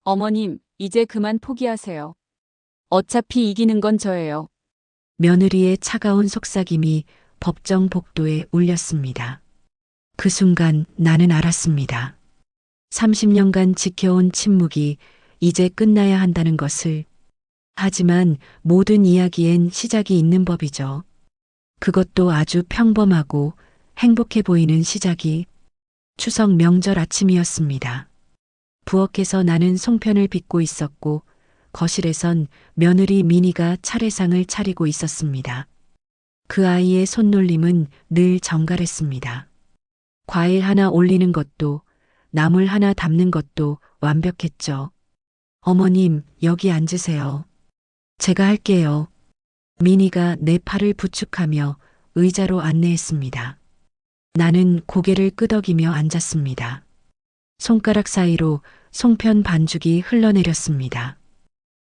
어머님, 이제 그만 포기하세요. 어차피 이기는 건 저예요. 며느리의 차가운 속삭임이 법정 복도에 울렸습니다. 그 순간 나는 알았습니다. 30년간 지켜온 침묵이 이제 끝나야 한다는 것을. 하지만 모든 이야기엔 시작이 있는 법이죠. 그것도 아주 평범하고 행복해 보이는 시작이. 추석 명절 아침이었습니다. 부엌에서 나는 송편을 빚고 있었고 거실에선 며느리 미니가 차례상을 차리고 있었습니다. 그 아이의 손놀림은 늘 정갈했습니다. 과일 하나 올리는 것도 나물 하나 담는 것도 완벽했죠. 어머님, 여기 앉으세요. 제가 할게요. 미니가 내 팔을 부축하며 의자로 안내했습니다. 나는 고개를 끄덕이며 앉았습니다. 손가락 사이로 송편 반죽이 흘러내렸습니다.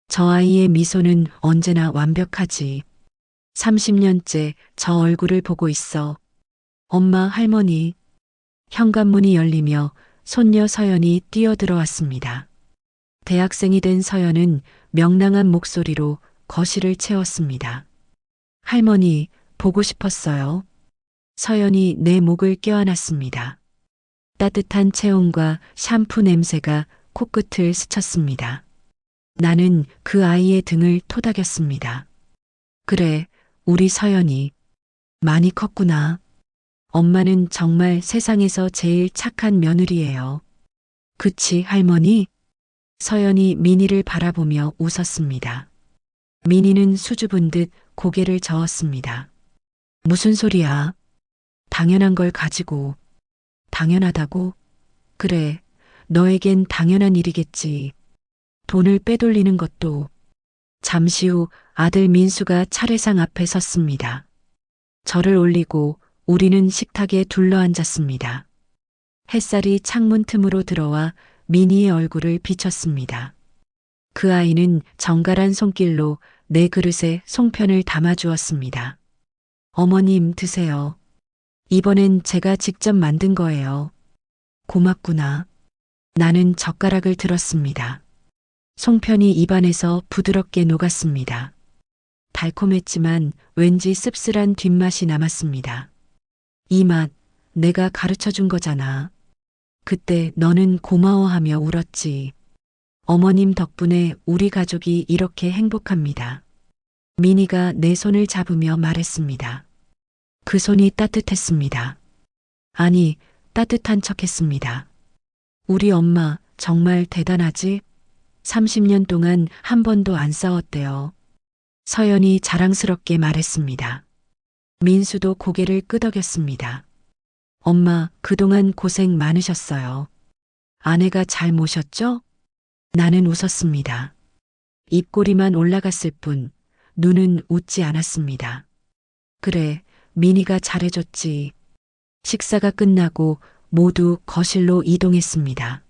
저 아이의 미소는 언제나 완벽하지. 30년째 저 얼굴을 보고 있어. 엄마, 할머니. 현관문이 열리며 손녀 서연이 뛰어들어왔습니다. 대학생이 된 서연은 명랑한 목소리로 거실을 채웠습니다. 할머니, 보고 싶었어요. 서연이 내 목을 껴안았습니다. 따뜻한 체온과 샴푸 냄새가 코끝을 스쳤습니다. 나는 그 아이의 등을 토닥였습니다. 그래, 우리 서연이. 많이 컸구나. 엄마는 정말 세상에서 제일 착한 며느리예요. 그치, 할머니? 서연이 미니를 바라보며 웃었습니다. 미니는 수줍은 듯 고개를 저었습니다. 무슨 소리야? 당연한 걸 가지고. 당연하다고? 그래, 너에겐 당연한 일이겠지. 돈을 빼돌리는 것도. 잠시 후 아들 민수가 차례상 앞에 섰습니다. 절을 올리고 우리는 식탁에 둘러앉았습니다. 햇살이 창문 틈으로 들어와 미니의 얼굴을 비쳤습니다. 그 아이는 정갈한 손길로 내 그릇에 송편을 담아주었습니다. 어머님, 드세요. 이번엔 제가 직접 만든 거예요. 고맙구나. 나는 젓가락을 들었습니다. 송편이 입안에서 부드럽게 녹았습니다. 달콤했지만 왠지 씁쓸한 뒷맛이 남았습니다. 이 맛, 내가 가르쳐 준 거잖아. 그때 너는 고마워하며 울었지. 어머님 덕분에 우리 가족이 이렇게 행복합니다. 미니가 내 손을 잡으며 말했습니다. 그 손이 따뜻했습니다. 아니, 따뜻한 척 했습니다. 우리 엄마 정말 대단하지? 30년 동안 한 번도 안 싸웠대요. 서연이 자랑스럽게 말했습니다. 민수도 고개를 끄덕였습니다. 엄마, 그동안 고생 많으셨어요. 아내가 잘 모셨죠? 나는 웃었습니다. 입꼬리만 올라갔을 뿐, 눈은 웃지 않았습니다. 그래, 미니가 잘해줬지. 식사가 끝나고 모두 거실로 이동했습니다.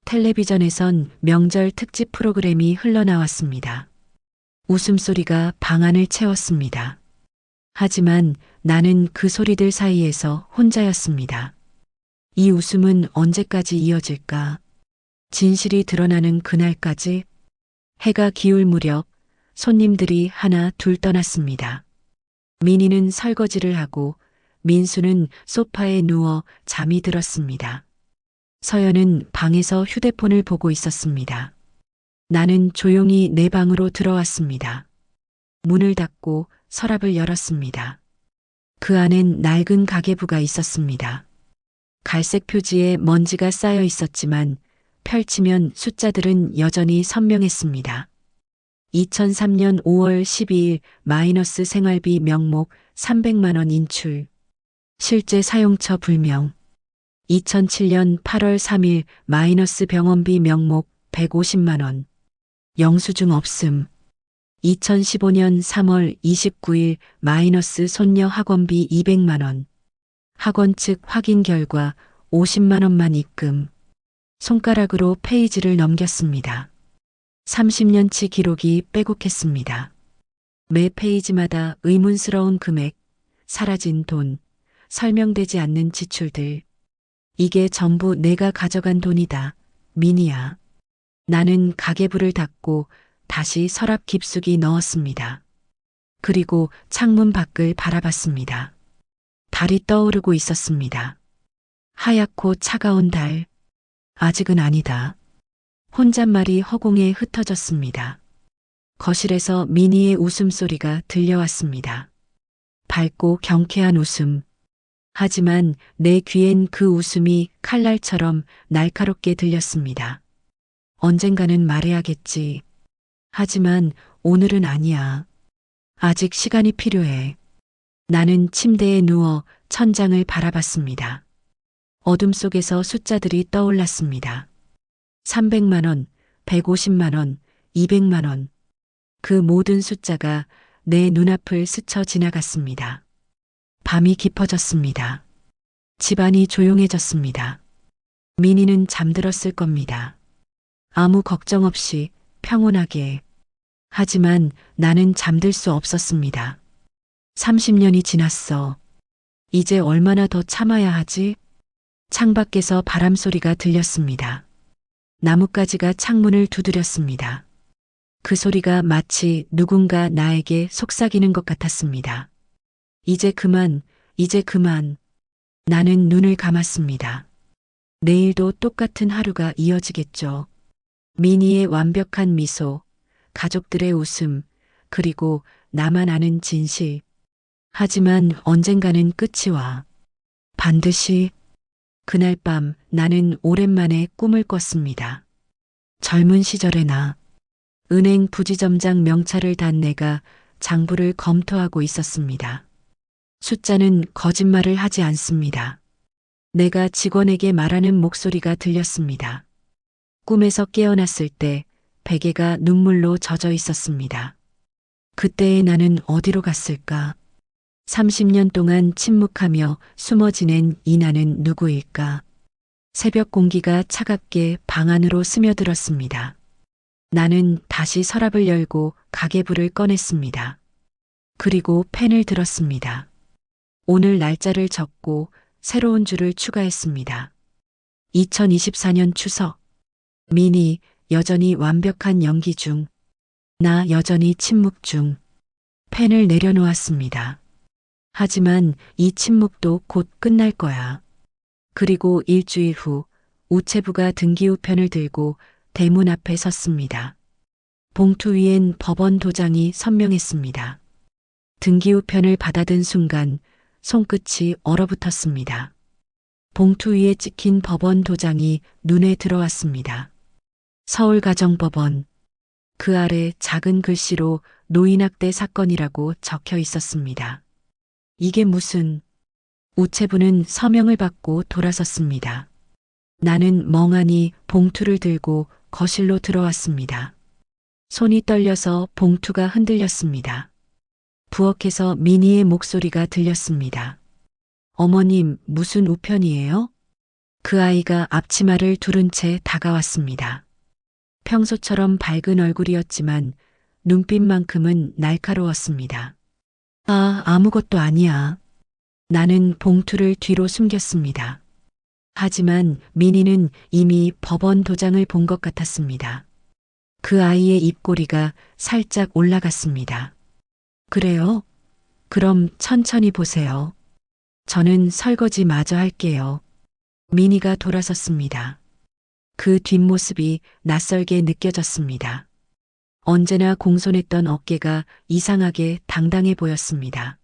텔레비전에선 명절 특집 프로그램이 흘러나왔습니다. 웃음소리가 방 안을 채웠습니다. 하지만 나는 그 소리들 사이에서 혼자였습니다. 이 웃음은 언제까지 이어질까? 진실이 드러나는 그날까지? 해가 기울 무렵 손님들이 하나 둘 떠났습니다. 미니는 설거지를 하고 민수는 소파에 누워 잠이 들었습니다. 서연은 방에서 휴대폰을 보고 있었습니다. 나는 조용히 내 방으로 들어왔습니다. 문을 닫고 서랍을 열었습니다. 그 안엔 낡은 가계부가 있었습니다. 갈색 표지에 먼지가 쌓여 있었지만 펼치면 숫자들은 여전히 선명했습니다. 2003년 5월 12일 마이너스 생활비 명목 300만 원 인출. 실제 사용처 불명. 2007년 8월 3일 마이너스 병원비 명목 150만 원. 영수증 없음. 2015년 3월 29일 마이너스 손녀 학원비 200만 원. 학원 측 확인 결과 50만 원만 입금. 손가락으로 페이지를 넘겼습니다. 30년치 기록이 빼곡했습니다. 매 페이지마다 의문스러운 금액, 사라진 돈, 설명되지 않는 지출들. 이게 전부 내가 가져간 돈이다. 미니야. 나는 가계부를 닫고 다시 서랍 깊숙이 넣었습니다. 그리고 창문 밖을 바라봤습니다. 달이 떠오르고 있었습니다. 하얗고 차가운 달. 아직은 아니다. 혼잣말이 허공에 흩어졌습니다. 거실에서 미니의 웃음소리가 들려왔습니다. 밝고 경쾌한 웃음. 하지만 내 귀엔 그 웃음이 칼날처럼 날카롭게 들렸습니다. 언젠가는 말해야겠지. 하지만 오늘은 아니야. 아직 시간이 필요해. 나는 침대에 누워 천장을 바라봤습니다. 어둠 속에서 숫자들이 떠올랐습니다. 300만 원, 150만 원, 200만 원. 그 모든 숫자가 내 눈앞을 스쳐 지나갔습니다. 밤이 깊어졌습니다. 집안이 조용해졌습니다. 미니는 잠들었을 겁니다. 아무 걱정 없이 평온하게. 하지만 나는 잠들 수 없었습니다. 30년이 지났어. 이제 얼마나 더 참아야 하지? 창밖에서 바람 소리가 들렸습니다. 나뭇가지가 창문을 두드렸습니다. 그 소리가 마치 누군가 나에게 속삭이는 것 같았습니다. 이제 그만, 이제 그만. 나는 눈을 감았습니다. 내일도 똑같은 하루가 이어지겠죠. 미니의 완벽한 미소, 가족들의 웃음, 그리고 나만 아는 진실. 하지만 언젠가는 끝이 와. 반드시. 그날 밤 나는 오랜만에 꿈을 꿨습니다. 젊은 시절의 나. 은행 부지점장 명찰을 단 내가 장부를 검토하고 있었습니다. 숫자는 거짓말을 하지 않습니다. 내가 직원에게 말하는 목소리가 들렸습니다. 꿈에서 깨어났을 때 베개가 눈물로 젖어 있었습니다. 그때의 나는 어디로 갔을까? 30년 동안 침묵하며 숨어 지낸 이 나는 누구일까? 새벽 공기가 차갑게 방 안으로 스며들었습니다. 나는 다시 서랍을 열고 가계부를 꺼냈습니다. 그리고 펜을 들었습니다. 오늘 날짜를 적고 새로운 줄을 추가했습니다. 2024년 추석. 미니 여전히 완벽한 연기 중. 나 여전히 침묵 중. 펜을 내려놓았습니다. 하지만 이 침묵도 곧 끝날 거야. 그리고 일주일 후 우체부가 등기우편을 들고 대문 앞에 섰습니다. 봉투 위엔 법원 도장이 선명했습니다. 등기우편을 받아든 순간 손끝이 얼어붙었습니다. 봉투 위에 찍힌 법원 도장이 눈에 들어왔습니다. 서울가정법원. 그 아래 작은 글씨로 노인학대 사건이라고 적혀 있었습니다. 이게 무슨... 우체부는 서명을 받고 돌아섰습니다. 나는 멍하니 봉투를 들고 거실로 들어왔습니다. 손이 떨려서 봉투가 흔들렸습니다. 부엌에서 미니의 목소리가 들렸습니다. 어머님, 무슨 우편이에요? 그 아이가 앞치마를 두른 채 다가왔습니다. 평소처럼 밝은 얼굴이었지만 눈빛만큼은 날카로웠습니다. 아, 아무것도 아니야. 나는 봉투를 뒤로 숨겼습니다. 하지만 미니는 이미 법원 도장을 본 것 같았습니다. 그 아이의 입꼬리가 살짝 올라갔습니다. 그래요? 그럼 천천히 보세요. 저는 설거지 마저 할게요. 미니가 돌아섰습니다. 그 뒷모습이 낯설게 느껴졌습니다. 언제나 공손했던 어깨가 이상하게 당당해 보였습니다.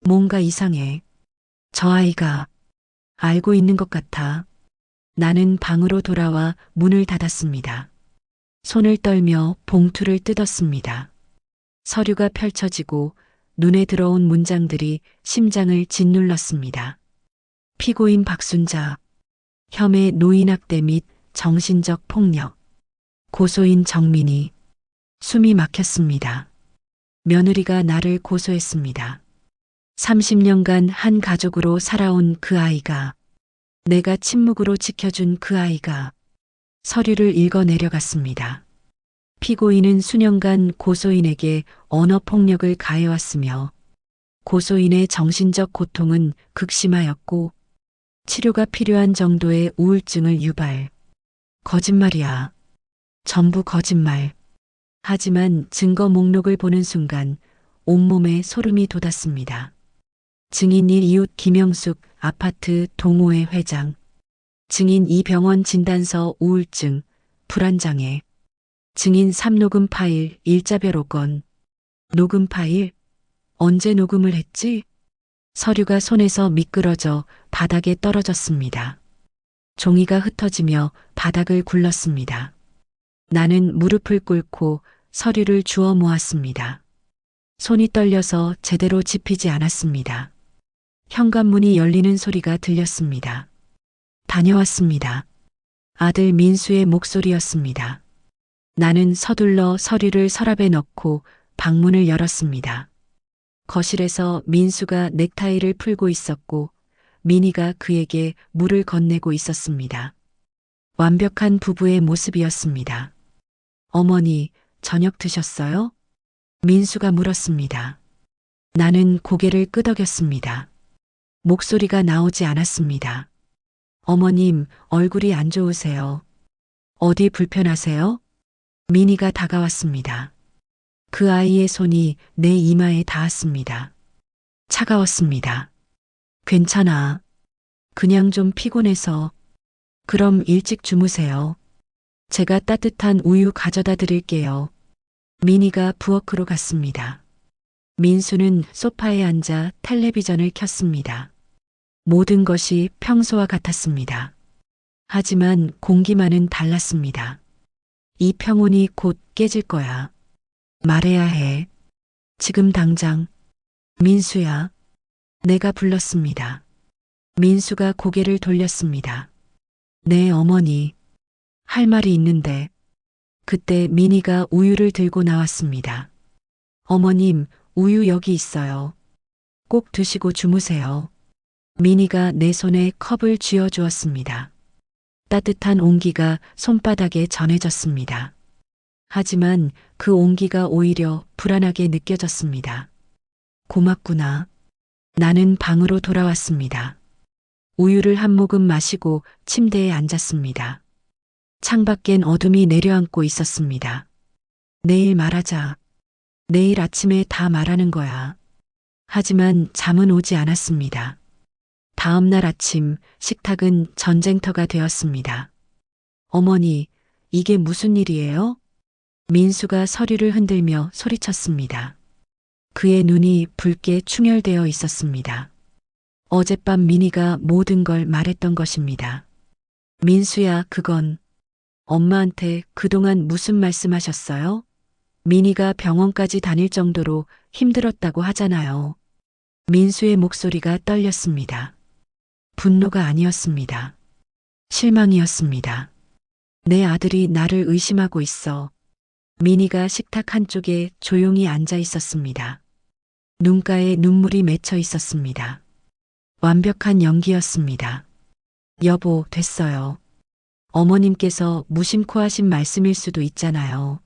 뭔가 이상해. 저 아이가 알고 있는 것 같아. 나는 방으로 돌아와 문을 닫았습니다. 손을 떨며 봉투를 뜯었습니다. 서류가 펼쳐지고 눈에 들어온 문장들이 심장을 짓눌렀습니다. 피고인 박순자, 혐의 노인학대 및 정신적 폭력, 고소인 정민이. 숨이 막혔습니다. 며느리가 나를 고소했습니다. 30년간 한 가족으로 살아온 그 아이가, 내가 침묵으로 지켜준 그 아이가 서류를 읽어 내려갔습니다. 피고인은 수년간 고소인에게 언어폭력을 가해왔으며 고소인의 정신적 고통은 극심하였고 치료가 필요한 정도의 우울증을 유발. 거짓말이야. 전부 거짓말. 하지만 증거 목록을 보는 순간 온몸에 소름이 돋았습니다. 증인 1 이웃 김영숙 아파트 동호회 회장. 증인 2 병원 진단서 우울증, 불안장애. 증인 3 녹음 파일 일자별 5건. 녹음 파일? 언제 녹음을 했지? 서류가 손에서 미끄러져 바닥에 떨어졌습니다. 종이가 흩어지며 바닥을 굴렀습니다. 나는 무릎을 꿇고 서류를 주워 모았습니다. 손이 떨려서 제대로 집히지 않았습니다. 현관문이 열리는 소리가 들렸습니다. 다녀왔습니다. 아들 민수의 목소리였습니다. 나는 서둘러 서류를 서랍에 넣고 방문을 열었습니다. 거실에서 민수가 넥타이를 풀고 있었고 미니가 그에게 물을 건네고 있었습니다. 완벽한 부부의 모습이었습니다. 어머니, 저녁 드셨어요? 민수가 물었습니다. 나는 고개를 끄덕였습니다. 목소리가 나오지 않았습니다. 어머님, 얼굴이 안 좋으세요. 어디 불편하세요? 미니가 다가왔습니다. 그 아이의 손이 내 이마에 닿았습니다. 차가웠습니다. 괜찮아. 그냥 좀 피곤해서. 그럼 일찍 주무세요. 제가 따뜻한 우유 가져다 드릴게요. 미니가 부엌으로 갔습니다. 민수는 소파에 앉아 텔레비전을 켰습니다. 모든 것이 평소와 같았습니다. 하지만 공기만은 달랐습니다. 이 평온이 곧 깨질 거야. 말해야 해. 지금 당장. 민수야. 내가 불렀습니다. 민수가 고개를 돌렸습니다. 네, 어머니. 할 말이 있는데. 그때 미니가 우유를 들고 나왔습니다. 어머님, 우유 여기 있어요. 꼭 드시고 주무세요. 미니가 내 손에 컵을 쥐어 주었습니다. 따뜻한 온기가 손바닥에 전해졌습니다. 하지만 그 온기가 오히려 불안하게 느껴졌습니다. 고맙구나. 나는 방으로 돌아왔습니다. 우유를 한 모금 마시고 침대에 앉았습니다. 창밖엔 어둠이 내려앉고 있었습니다. 내일 말하자. 내일 아침에 다 말하는 거야. 하지만 잠은 오지 않았습니다. 다음 날 아침 식탁은 전쟁터가 되었습니다. 어머니, 이게 무슨 일이에요? 민수가 서류를 흔들며 소리쳤습니다. 그의 눈이 붉게 충혈되어 있었습니다. 어젯밤 미니가 모든 걸 말했던 것입니다. 민수야, 그건 엄마한테 그동안 무슨 말씀하셨어요? 미니가 병원까지 다닐 정도로 힘들었다고 하잖아요. 민수의 목소리가 떨렸습니다. 분노가 아니었습니다. 실망이었습니다. 내 아들이 나를 의심하고 있어. 미니가 식탁 한쪽에 조용히 앉아 있었습니다. 눈가에 눈물이 맺혀 있었습니다. 완벽한 연기였습니다. 여보, 됐어요. 어머님께서 무심코 하신 말씀일 수도 있잖아요.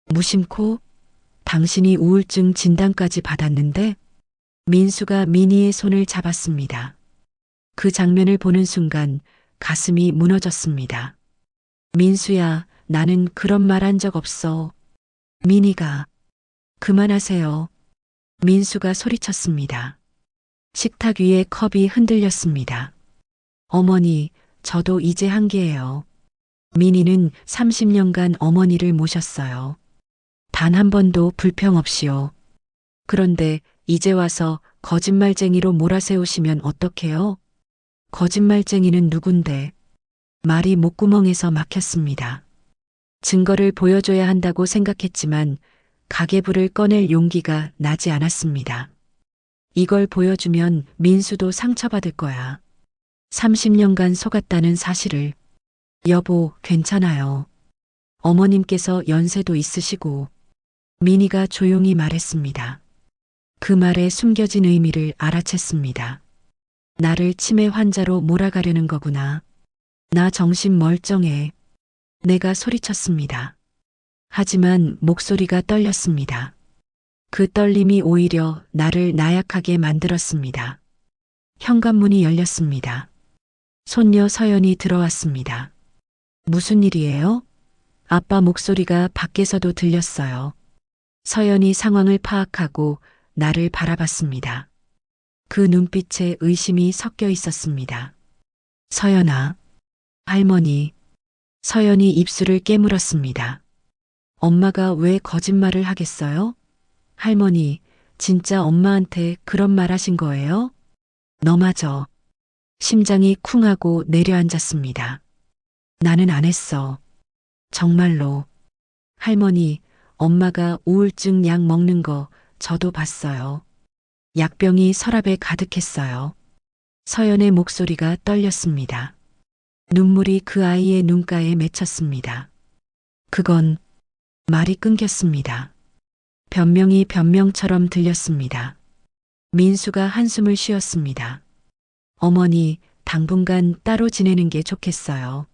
무심코? 당신이 우울증 진단까지 받았는데? 민수가 미니의 손을 잡았습니다. 그 장면을 보는 순간 가슴이 무너졌습니다. 민수야, 나는 그런 말 한 적 없어. 미니가. 그만하세요. 민수가 소리쳤습니다. 식탁 위에 컵이 흔들렸습니다. 어머니, 저도 이제 한계예요. 미니는 30년간 어머니를 모셨어요. 단 한 번도 불평 없이요. 그런데 이제 와서 거짓말쟁이로 몰아세우시면 어떡해요? 거짓말쟁이는 누군데? 말이 목구멍에서 막혔습니다. 증거를 보여줘야 한다고 생각했지만 가계부를 꺼낼 용기가 나지 않았습니다. 이걸 보여주면 민수도 상처받을 거야. 30년간 속았다는 사실을. 여보, 괜찮아요. 어머님께서 연세도 있으시고. 미니가 조용히 말했습니다. 그 말에 숨겨진 의미를 알아챘습니다. 나를 치매 환자로 몰아가려는 거구나. 나 정신 멀쩡해. 내가 소리쳤습니다. 하지만 목소리가 떨렸습니다. 그 떨림이 오히려 나를 나약하게 만들었습니다. 현관문이 열렸습니다. 손녀 서연이 들어왔습니다. 무슨 일이에요? 아빠 목소리가 밖에서도 들렸어요. 서연이 상황을 파악하고 나를 바라봤습니다. 그 눈빛에 의심이 섞여 있었습니다. 서연아, 할머니, 서연이 입술을 깨물었습니다. 엄마가 왜 거짓말을 하겠어요? 할머니, 진짜 엄마한테 그런 말 하신 거예요? 너마저. 심장이 쿵 하고 내려앉았습니다. 나는 안 했어. 정말로. 할머니, 엄마가 우울증 약 먹는 거 저도 봤어요. 약병이 서랍에 가득했어요. 서연의 목소리가 떨렸습니다. 눈물이 그 아이의 눈가에 맺혔습니다. 그건 말이 끊겼습니다. 변명이 변명처럼 들렸습니다. 민수가 한숨을 쉬었습니다. 어머니, 당분간 따로 지내는 게 좋겠어요.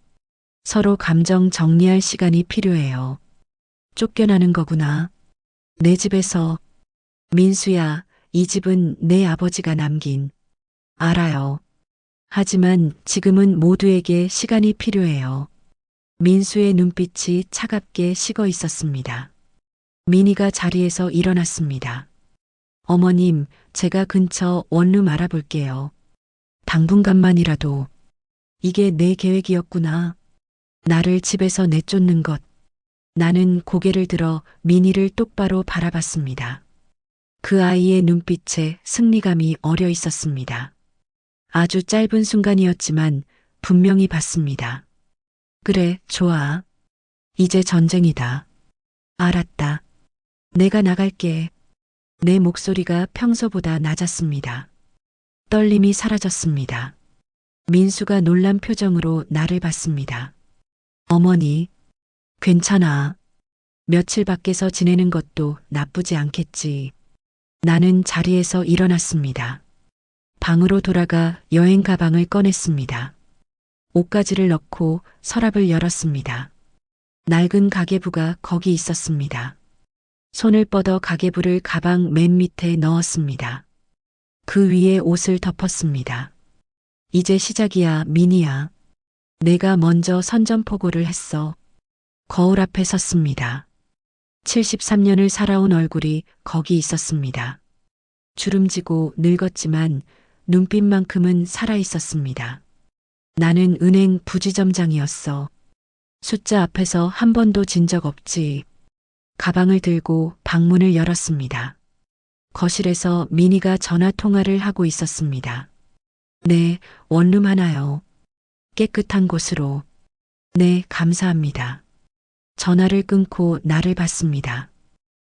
서로 감정 정리할 시간이 필요해요. 쫓겨나는 거구나. 내 집에서. 민수야, 이 집은 내 아버지가 남긴. 알아요. 하지만 지금은 모두에게 시간이 필요해요. 민수의 눈빛이 차갑게 식어 있었습니다. 민희가 자리에서 일어났습니다. 어머님, 제가 근처 원룸 알아볼게요. 당분간만이라도. 이게 내 계획이었구나. 나를 집에서 내쫓는 것. 나는 고개를 들어 민희를 똑바로 바라봤습니다. 그 아이의 눈빛에 승리감이 어려 있었습니다. 아주 짧은 순간이었지만 분명히 봤습니다. 그래, 좋아. 이제 전쟁이다. 알았다. 내가 나갈게. 내 목소리가 평소보다 낮았습니다. 떨림이 사라졌습니다. 민수가 놀란 표정으로 나를 봤습니다. 어머니, 괜찮아. 며칠 밖에서 지내는 것도 나쁘지 않겠지. 나는 자리에서 일어났습니다. 방으로 돌아가 여행 가방을 꺼냈습니다. 옷가지를 넣고 서랍을 열었습니다. 낡은 가계부가 거기 있었습니다. 손을 뻗어 가계부를 가방 맨 밑에 넣었습니다. 그 위에 옷을 덮었습니다. 이제 시작이야, 민희야. 내가 먼저 선전포고를 했어. 거울 앞에 섰습니다. 73년을 살아온 얼굴이 거기 있었습니다. 주름지고 늙었지만 눈빛만큼은 살아 있었습니다. 나는 은행 부지점장이었어. 숫자 앞에서 한 번도 진 적 없지. 가방을 들고 방문을 열었습니다. 거실에서 민희가 전화 통화를 하고 있었습니다. 네, 원룸 하나요. 깨끗한 곳으로. 네, 감사합니다. 전화를 끊고 나를 봤습니다.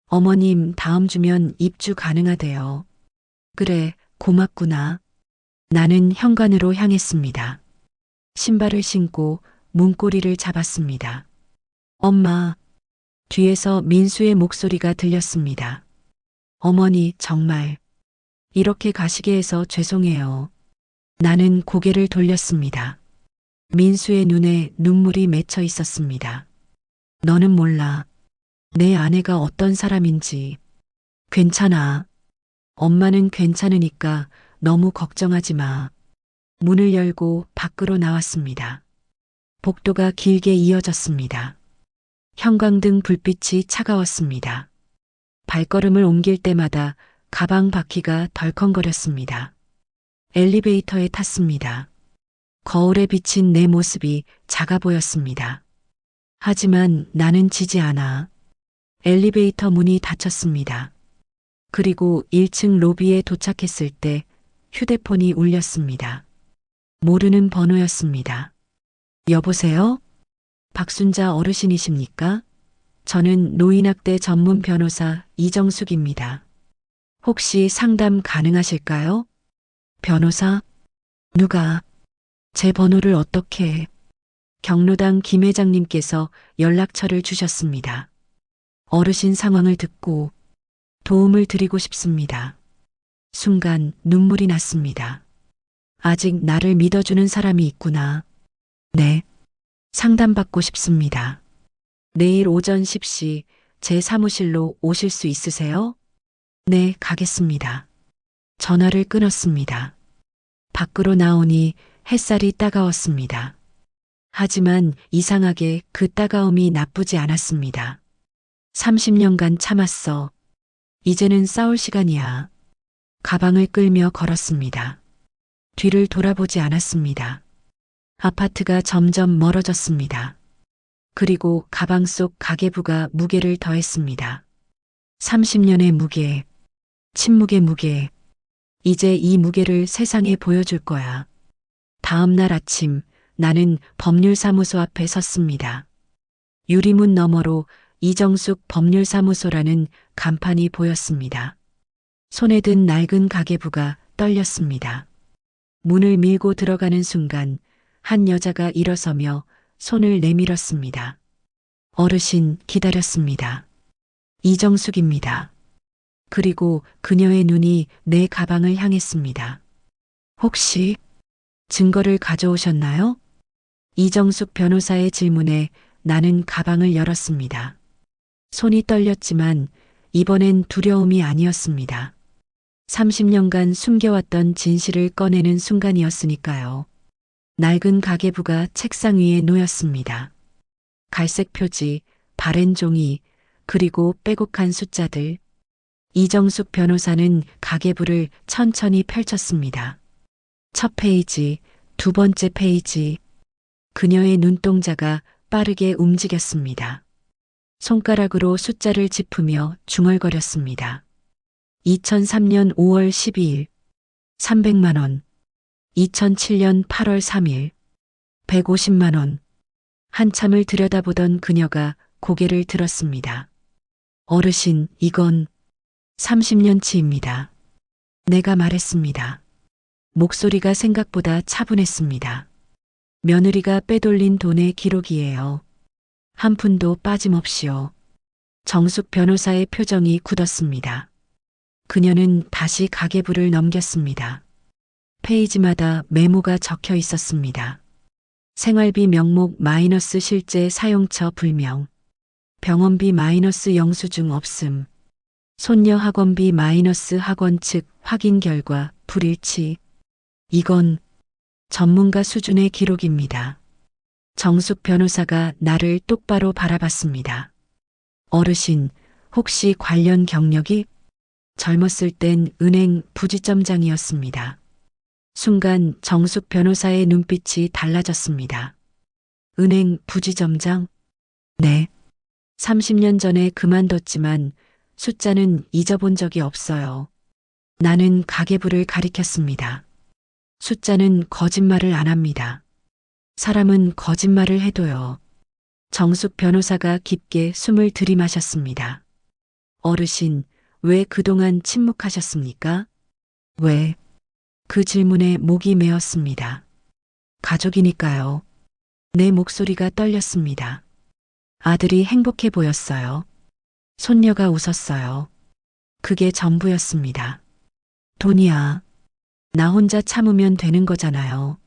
어머님, 다음 주면 입주 가능하대요. 그래, 고맙구나. 나는 현관으로 향했습니다. 신발을 신고 문고리를 잡았습니다. 엄마. 뒤에서 민수의 목소리가 들렸습니다. 어머니, 정말. 이렇게 가시게 해서 죄송해요. 나는 고개를 돌렸습니다. 민수의 눈에 눈물이 맺혀 있었습니다. 너는 몰라. 내 아내가 어떤 사람인지. 괜찮아. 엄마는 괜찮으니까 너무 걱정하지 마. 문을 열고 밖으로 나왔습니다. 복도가 길게 이어졌습니다. 형광등 불빛이 차가웠습니다. 발걸음을 옮길 때마다 가방 바퀴가 덜컹거렸습니다. 엘리베이터에 탔습니다. 거울에 비친 내 모습이 작아 보였습니다. 하지만 나는 지지 않아. 엘리베이터 문이 닫혔습니다. 그리고 1층 로비에 도착했을 때 휴대폰이 울렸습니다. 모르는 번호였습니다. 여보세요? 박순자 어르신이십니까? 저는 노인학대 전문 변호사 이정숙입니다. 혹시 상담 가능하실까요? 변호사? 누가? 제 번호를 어떻게? 경로당 김 회장님께서 연락처를 주셨습니다. 어르신 상황을 듣고 도움을 드리고 싶습니다. 순간 눈물이 났습니다. 아직 나를 믿어주는 사람이 있구나. 네. 상담받고 싶습니다. 내일 오전 10시 제 사무실로 오실 수 있으세요? 네, 가겠습니다. 전화를 끊었습니다. 밖으로 나오니 햇살이 따가웠습니다. 하지만 이상하게 그 따가움이 나쁘지 않았습니다. 30년간 참았어. 이제는 싸울 시간이야. 가방을 끌며 걸었습니다. 뒤를 돌아보지 않았습니다. 아파트가 점점 멀어졌습니다. 그리고 가방 속 가계부가 무게를 더했습니다. 30년의 무게, 침묵의 무게. 이제 이 무게를 세상에 보여줄 거야. 다음 날 아침 나는 법률사무소 앞에 섰습니다. 유리문 너머로 이정숙 법률사무소라는 간판이 보였습니다. 손에 든 낡은 가계부가 떨렸습니다. 문을 밀고 들어가는 순간 한 여자가 일어서며 손을 내밀었습니다. 어르신 기다렸습니다. 이정숙입니다. 그리고 그녀의 눈이 내 가방을 향했습니다. 혹시 증거를 가져오셨나요? 이정숙 변호사의 질문에 나는 가방을 열었습니다. 손이 떨렸지만 이번엔 두려움이 아니었습니다. 30년간 숨겨왔던 진실을 꺼내는 순간이었으니까요. 낡은 가계부가 책상 위에 놓였습니다. 갈색 표지, 바랜 종이, 그리고 빼곡한 숫자들. 이정숙 변호사는 가계부를 천천히 펼쳤습니다. 첫 페이지, 두 번째 페이지. 그녀의 눈동자가 빠르게 움직였습니다. 손가락으로 숫자를 짚으며 중얼거렸습니다. 2003년 5월 12일, 300만 원. 2007년 8월 3일, 150만 원. 한참을 들여다보던 그녀가 고개를 들었습니다. 어르신, 이건 30년치입니다. 내가 말했습니다. 목소리가 생각보다 차분했습니다. 며느리가 빼돌린 돈의 기록이에요. 한 푼도 빠짐없이요. 정숙 변호사의 표정이 굳었습니다. 그녀는 다시 가계부를 넘겼습니다. 페이지마다 메모가 적혀 있었습니다. 생활비 명목 마이너스 실제 사용처 불명. 병원비 마이너스 영수증 없음. 손녀 학원비 마이너스 학원 측 확인 결과 불일치. 이건 전문가 수준의 기록입니다. 정숙 변호사가 나를 똑바로 바라봤습니다. 어르신, 혹시 관련 경력이? 젊었을 땐 은행 부지점장이었습니다. 순간 정숙 변호사의 눈빛이 달라졌습니다. 은행 부지점장? 네. 30년 전에 그만뒀지만 숫자는 잊어본 적이 없어요. 나는 가계부를 가리켰습니다. 숫자는 거짓말을 안 합니다. 사람은 거짓말을 해도요. 정숙 변호사가 깊게 숨을 들이마셨습니다. 어르신, 왜 그동안 침묵하셨습니까? 왜? 그 질문에 목이 메었습니다. 가족이니까요. 내 목소리가 떨렸습니다. 아들이 행복해 보였어요. 손녀가 웃었어요. 그게 전부였습니다. 돈이야. 나 혼자 참으면 되는 거잖아요.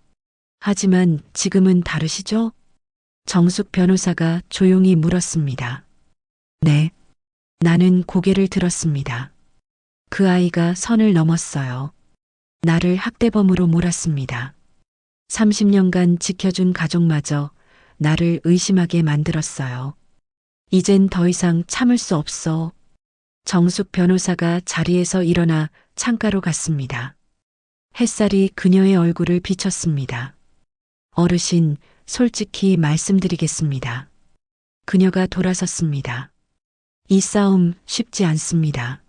하지만 지금은 다르시죠? 정숙 변호사가 조용히 물었습니다. 네. 나는 고개를 들었습니다. 그 아이가 선을 넘었어요. 나를 학대범으로 몰았습니다. 30년간 지켜준 가족마저 나를 의심하게 만들었어요. 이젠 더 이상 참을 수 없어. 정숙 변호사가 자리에서 일어나 창가로 갔습니다. 햇살이 그녀의 얼굴을 비쳤습니다. 어르신, 솔직히 말씀드리겠습니다. 그녀가 돌아섰습니다. 이 싸움 쉽지 않습니다.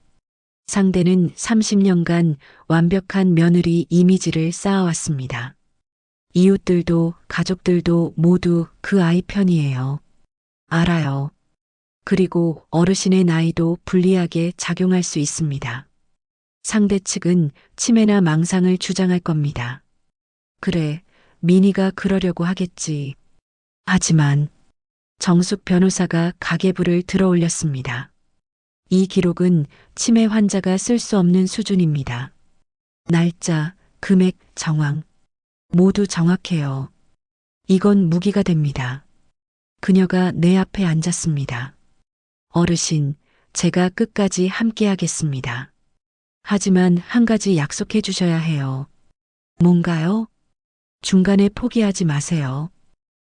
상대는 30년간 완벽한 며느리 이미지를 쌓아왔습니다. 이웃들도 가족들도 모두 그 아이 편이에요. 알아요. 그리고 어르신의 나이도 불리하게 작용할 수 있습니다. 상대 측은 치매나 망상을 주장할 겁니다. 그래, 미니가 그러려고 하겠지. 하지만 정숙 변호사가 가계부를 들어 올렸습니다. 이 기록은 치매 환자가 쓸 수 없는 수준입니다. 날짜, 금액, 정황. 모두 정확해요. 이건 무기가 됩니다. 그녀가 내 앞에 앉았습니다. 어르신, 제가 끝까지 함께하겠습니다. 하지만 한 가지 약속해 주셔야 해요. 뭔가요? 중간에 포기하지 마세요.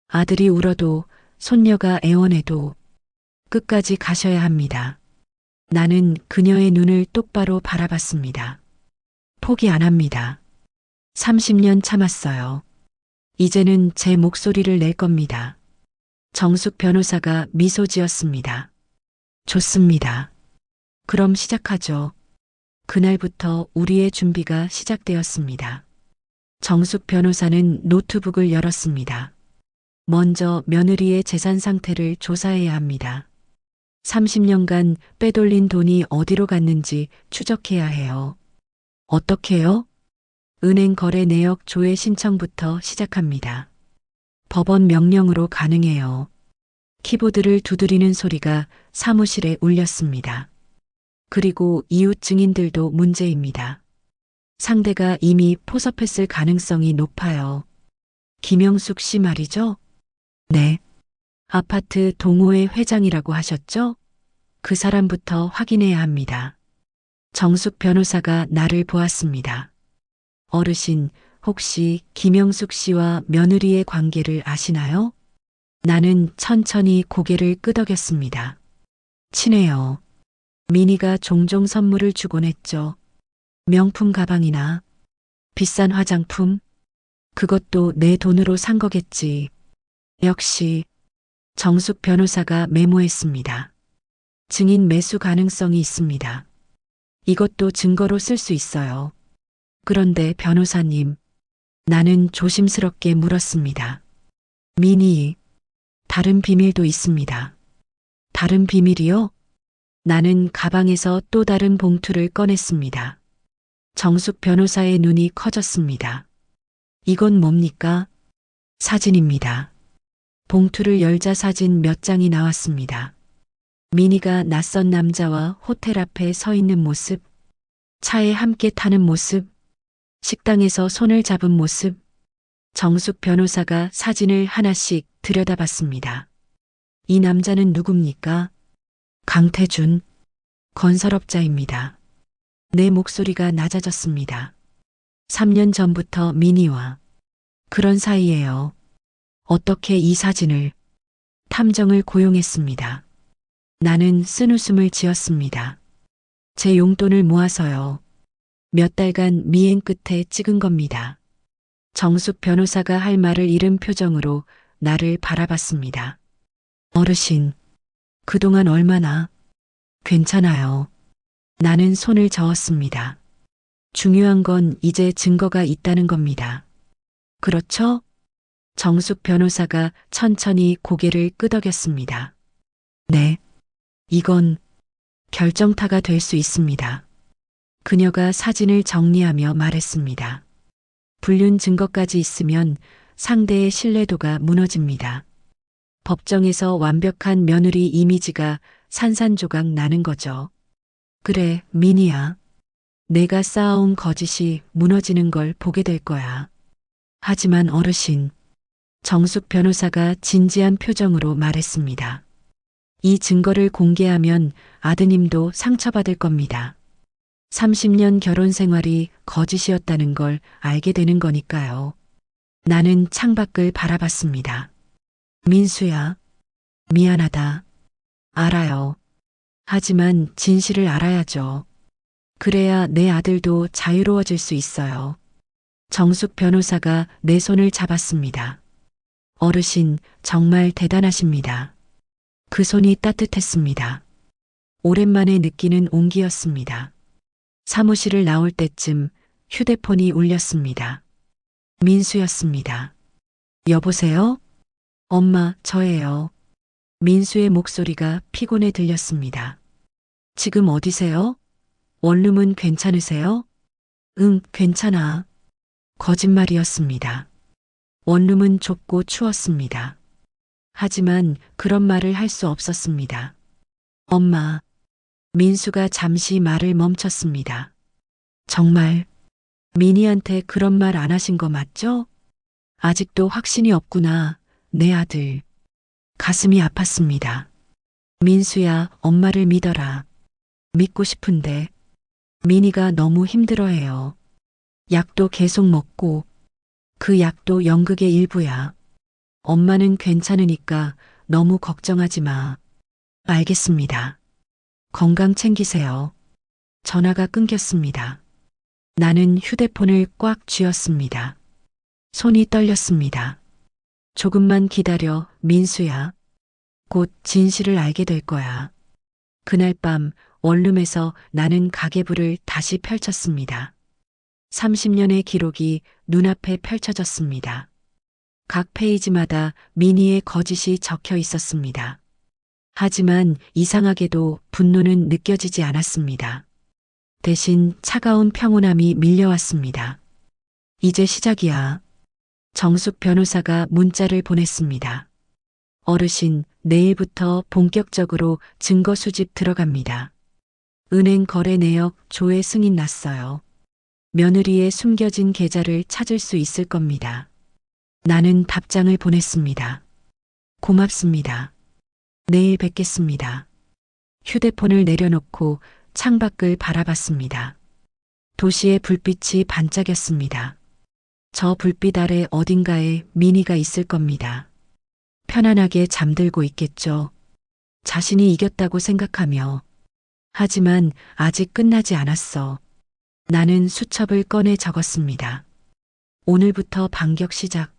아들이 울어도 손녀가 애원해도 끝까지 가셔야 합니다. 나는 그녀의 눈을 똑바로 바라봤습니다. 포기 안 합니다. 30년 참았어요. 이제는 제 목소리를 낼 겁니다. 정숙 변호사가 미소 지었습니다. 좋습니다. 그럼 시작하죠. 그날부터 우리의 준비가 시작되었습니다. 정숙 변호사는 노트북을 열었습니다. 먼저 며느리의 재산 상태를 조사해야 합니다. 30년간 빼돌린 돈이 어디로 갔는지 추적해야 해요. 어떻게요? 은행 거래 내역 조회 신청부터 시작합니다. 법원 명령으로 가능해요. 키보드를 두드리는 소리가 사무실에 울렸습니다. 그리고 이웃 증인들도 문제입니다. 상대가 이미 포섭했을 가능성이 높아요. 김영숙 씨 말이죠? 네. 아파트 동호회 회장이라고 하셨죠? 그 사람부터 확인해야 합니다. 정숙 변호사가 나를 보았습니다. 어르신, 혹시 김영숙 씨와 며느리의 관계를 아시나요? 나는 천천히 고개를 끄덕였습니다. 친해요. 미니가 종종 선물을 주곤 했죠. 명품 가방이나 비싼 화장품? 그것도 내 돈으로 산 거겠지. 역시 정숙 변호사가 메모했습니다. 증인 매수 가능성이 있습니다. 이것도 증거로 쓸 수 있어요. 그런데 변호사님, 나는 조심스럽게 물었습니다. 미니, 다른 비밀도 있습니다. 다른 비밀이요? 나는 가방에서 또 다른 봉투를 꺼냈습니다. 정숙 변호사의 눈이 커졌습니다. 이건 뭡니까? 사진입니다. 봉투를 열자 사진 몇 장이 나왔습니다. 미니가 낯선 남자와 호텔 앞에 서 있는 모습, 차에 함께 타는 모습, 식당에서 손을 잡은 모습, 정숙 변호사가 사진을 하나씩 들여다봤습니다. 이 남자는 누굽니까? 강태준, 건설업자입니다. 내 목소리가 낮아졌습니다. 3년 전부터 미니와 그런 사이예요. 어떻게 이 사진을, 탐정을 고용했습니다. 나는 쓴웃음을 지었습니다. 제 용돈을 모아서요. 몇 달간 미행 끝에 찍은 겁니다. 정숙 변호사가 할 말을 잃은 표정으로 나를 바라봤습니다. 어르신, 그동안 얼마나? 괜찮아요. 나는 손을 저었습니다. 중요한 건 이제 증거가 있다는 겁니다. 그렇죠? 정숙 변호사가 천천히 고개를 끄덕였습니다. 네. 이건 결정타가 될 수 있습니다. 그녀가 사진을 정리하며 말했습니다. 불륜 증거까지 있으면 상대의 신뢰도가 무너집니다. 법정에서 완벽한 며느리 이미지가 산산조각 나는 거죠. 그래, 미니야. 내가 쌓아온 거짓이 무너지는 걸 보게 될 거야. 하지만 어르신, 정숙 변호사가 진지한 표정으로 말했습니다. 이 증거를 공개하면 아드님도 상처받을 겁니다. 30년 결혼 생활이 거짓이었다는 걸 알게 되는 거니까요. 나는 창밖을 바라봤습니다. 민수야, 미안하다. 알아요. 하지만 진실을 알아야죠. 그래야 내 아들도 자유로워질 수 있어요. 정숙 변호사가 내 손을 잡았습니다. 어르신, 정말 대단하십니다. 그 손이 따뜻했습니다. 오랜만에 느끼는 온기였습니다. 사무실을 나올 때쯤 휴대폰이 울렸습니다. 민수였습니다. 여보세요? 엄마, 저예요. 민수의 목소리가 피곤해 들렸습니다. 지금 어디세요? 원룸은 괜찮으세요? 응, 괜찮아. 거짓말이었습니다. 원룸은 좁고 추웠습니다. 하지만 그런 말을 할 수 없었습니다. 엄마, 민수가 잠시 말을 멈췄습니다. 정말 미니한테 그런 말 안 하신 거 맞죠? 아직도 확신이 없구나, 내 아들. 가슴이 아팠습니다. 민수야, 엄마를 믿어라. 믿고 싶은데 미니가 너무 힘들어해요. 약도 계속 먹고 그 약도 연극의 일부야. 엄마는 괜찮으니까 너무 걱정하지 마. 알겠습니다. 건강 챙기세요. 전화가 끊겼습니다. 나는 휴대폰을 꽉 쥐었습니다. 손이 떨렸습니다. 조금만 기다려, 민수야. 곧 진실을 알게 될 거야. 그날 밤 원룸에서 나는 가계부를 다시 펼쳤습니다. 30년의 기록이 눈앞에 펼쳐졌습니다. 각 페이지마다 미니의 거짓이 적혀 있었습니다. 하지만 이상하게도 분노는 느껴지지 않았습니다. 대신 차가운 평온함이 밀려왔습니다. 이제 시작이야. 정숙 변호사가 문자를 보냈습니다. 어르신, 내일부터 본격적으로 증거 수집 들어갑니다. 은행 거래 내역 조회 승인 났어요. 며느리의 숨겨진 계좌를 찾을 수 있을 겁니다. 나는 답장을 보냈습니다. 고맙습니다. 내일 뵙겠습니다. 휴대폰을 내려놓고 창밖을 바라봤습니다. 도시의 불빛이 반짝였습니다. 저 불빛 아래 어딘가에 미니가 있을 겁니다. 편안하게 잠들고 있겠죠. 자신이 이겼다고 생각하며. 하지만 아직 끝나지 않았어. 나는 수첩을 꺼내 적었습니다. 오늘부터 반격 시작.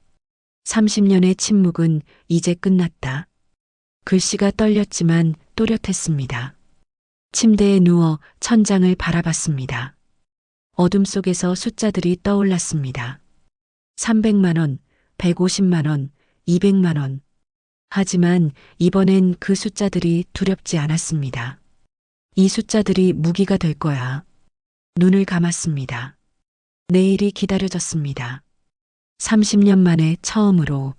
30년의 침묵은 이제 끝났다. 글씨가 떨렸지만 또렷했습니다. 침대에 누워 천장을 바라봤습니다. 어둠 속에서 숫자들이 떠올랐습니다. 300만 원, 150만 원, 200만 원. 하지만 이번엔 그 숫자들이 두렵지 않았습니다. 이 숫자들이 무기가 될 거야. 눈을 감았습니다. 내일이 기다려졌습니다. 30년 만에 처음으로.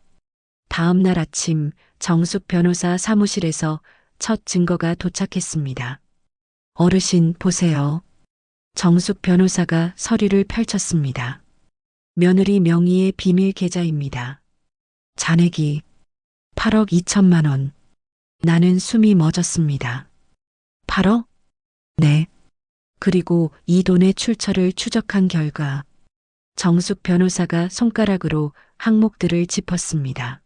다음 날 아침 정숙 변호사 사무실에서 첫 증거가 도착했습니다. 어르신, 보세요. 정숙 변호사가 서류를 펼쳤습니다. 며느리 명의의 비밀 계좌입니다. 잔액이 8억 2천만 원. 나는 숨이 멎었습니다. 8억? 네. 그리고 이 돈의 출처를 추적한 결과 정숙 변호사가 손가락으로 항목들을 짚었습니다.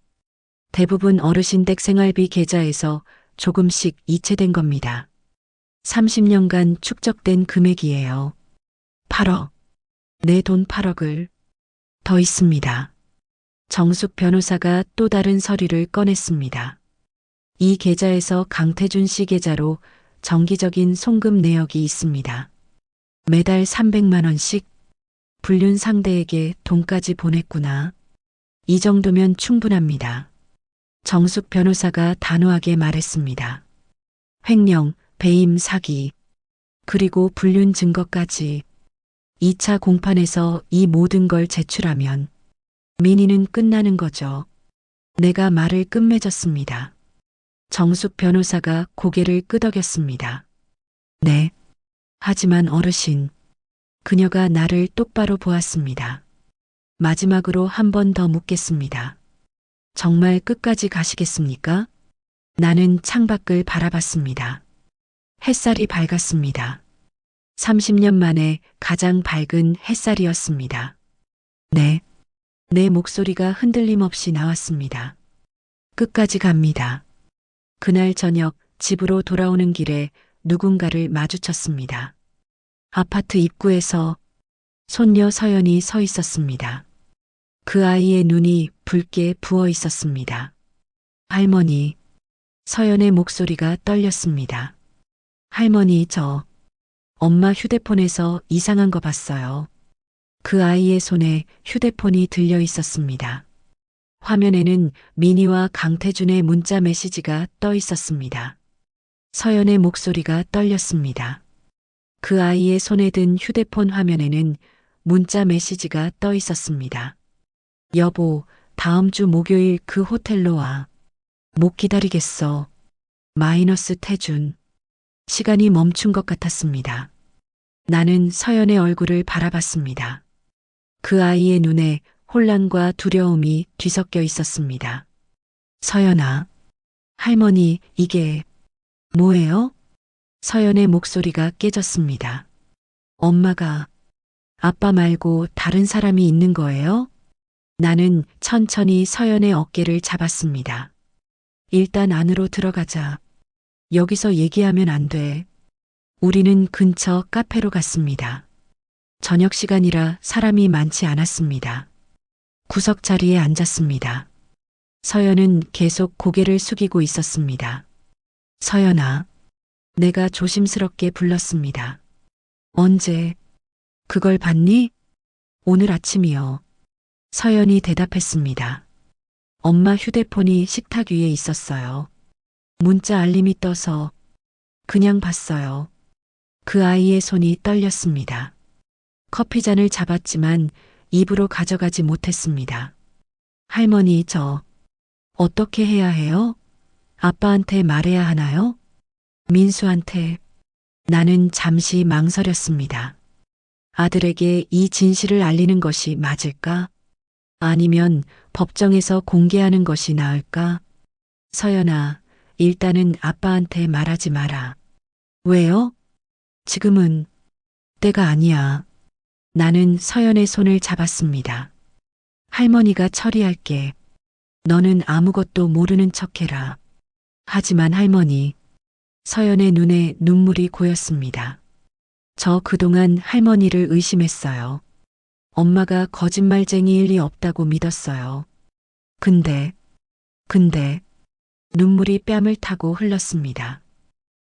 대부분 어르신 댁 생활비 계좌에서 조금씩 이체된 겁니다. 30년간 축적된 금액이에요. 8억. 내 돈 8억을. 더 있습니다. 정숙 변호사가 또 다른 서류를 꺼냈습니다. 이 계좌에서 강태준 씨 계좌로 정기적인 송금 내역이 있습니다. 매달 300만 원씩. 불륜 상대에게 돈까지 보냈구나. 이 정도면 충분합니다. 정숙 변호사가 단호하게 말했습니다. 횡령, 배임, 사기, 그리고 불륜 증거까지. 2차 공판에서 이 모든 걸 제출하면 민희는 끝나는 거죠. 내가 말을 끝맺었습니다. 정숙 변호사가 고개를 끄덕였습니다. 네. 하지만 어르신, 그녀가 나를 똑바로 보았습니다. 마지막으로 한 번 더 묻겠습니다. 정말 끝까지 가시겠습니까? 나는 창밖을 바라봤습니다. 햇살이 밝았습니다. 30년 만에 가장 밝은 햇살이었습니다. 네. 내 목소리가 흔들림 없이 나왔습니다. 끝까지 갑니다. 그날 저녁 집으로 돌아오는 길에 누군가를 마주쳤습니다. 아파트 입구에서 손녀 서연이 서 있었습니다. 그 아이의 눈이 붉게 부어 있었습니다. 할머니, 서연의 목소리가 떨렸습니다. 할머니, 엄마 휴대폰에서 이상한 거 봤어요. 그 아이의 손에 휴대폰이 들려 있었습니다. 화면에는 민희와 강태준의 문자 메시지가 떠 있었습니다. 서연의 목소리가 떨렸습니다. 그 아이의 손에 든 휴대폰 화면에는 문자 메시지가 떠 있었습니다. 여보, 다음 주 목요일 그 호텔로 와. 못 기다리겠어. 마이너스 태준. 시간이 멈춘 것 같았습니다. 나는 서연의 얼굴을 바라봤습니다. 그 아이의 눈에 혼란과 두려움이 뒤섞여 있었습니다. 서연아, 할머니, 이게 뭐예요? 서연의 목소리가 깨졌습니다. 엄마가 아빠 말고 다른 사람이 있는 거예요? 나는 천천히 서연의 어깨를 잡았습니다. 일단 안으로 들어가자. 여기서 얘기하면 안 돼. 우리는 근처 카페로 갔습니다. 저녁 시간이라 사람이 많지 않았습니다. 구석 자리에 앉았습니다. 서연은 계속 고개를 숙이고 있었습니다. 서연아, 내가 조심스럽게 불렀습니다. 언제? 그걸 봤니? 오늘 아침이요. 서연이 대답했습니다. 엄마 휴대폰이 식탁 위에 있었어요. 문자 알림이 떠서 그냥 봤어요. 그 아이의 손이 떨렸습니다. 커피잔을 잡았지만 입으로 가져가지 못했습니다. 할머니, 저 어떻게 해야 해요? 아빠한테 말해야 하나요? 민수한테. 나는 잠시 망설였습니다. 아들에게 이 진실을 알리는 것이 맞을까? 아니면 법정에서 공개하는 것이 나을까? 서연아, 일단은 아빠한테 말하지 마라. 왜요? 지금은 때가 아니야. 나는 서연의 손을 잡았습니다. 할머니가 처리할게. 너는 아무것도 모르는 척해라. 하지만 할머니, 서연의 눈에 눈물이 고였습니다. 저 그동안 할머니를 의심했어요. 엄마가 거짓말쟁이일 리 없다고 믿었어요. 근데 눈물이 뺨을 타고 흘렀습니다.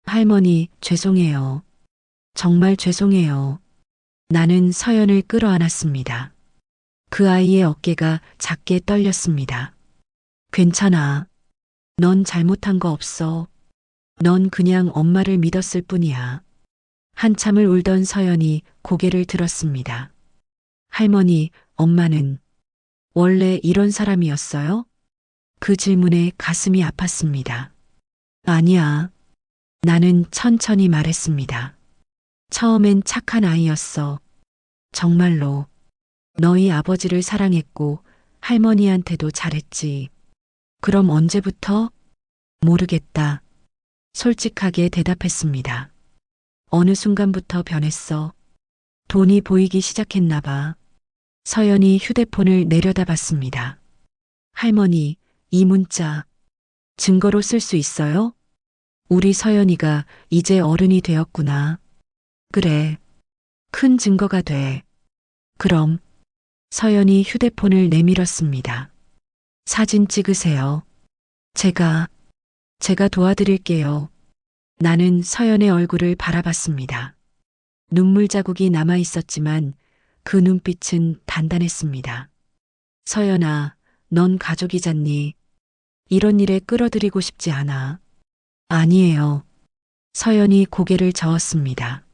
할머니, 죄송해요. 정말 죄송해요. 나는 서연을 끌어안았습니다. 그 아이의 어깨가 작게 떨렸습니다. 괜찮아. 넌 잘못한 거 없어. 넌 그냥 엄마를 믿었을 뿐이야. 한참을 울던 서연이 고개를 들었습니다. 할머니, 엄마는 원래 이런 사람이었어요? 그 질문에 가슴이 아팠습니다. 아니야. 나는 천천히 말했습니다. 처음엔 착한 아이였어. 정말로. 너희 아버지를 사랑했고 할머니한테도 잘했지. 그럼 언제부터? 모르겠다. 솔직하게 대답했습니다. 어느 순간부터 변했어. 돈이 보이기 시작했나 봐. 서연이 휴대폰을 내려다봤습니다. 할머니, 이 문자 증거로 쓸 수 있어요? 우리 서연이가 이제 어른이 되었구나. 그래. 큰 증거가 돼. 그럼 서연이 휴대폰을 내밀었습니다. 사진 찍으세요. 제가 도와드릴게요. 나는 서연의 얼굴을 바라봤습니다. 눈물 자국이 남아 있었지만 그 눈빛은 단단했습니다. 서연아, 넌 가족이잖니. 이런 일에 끌어들이고 싶지 않아. 아니에요. 서연이 고개를 저었습니다.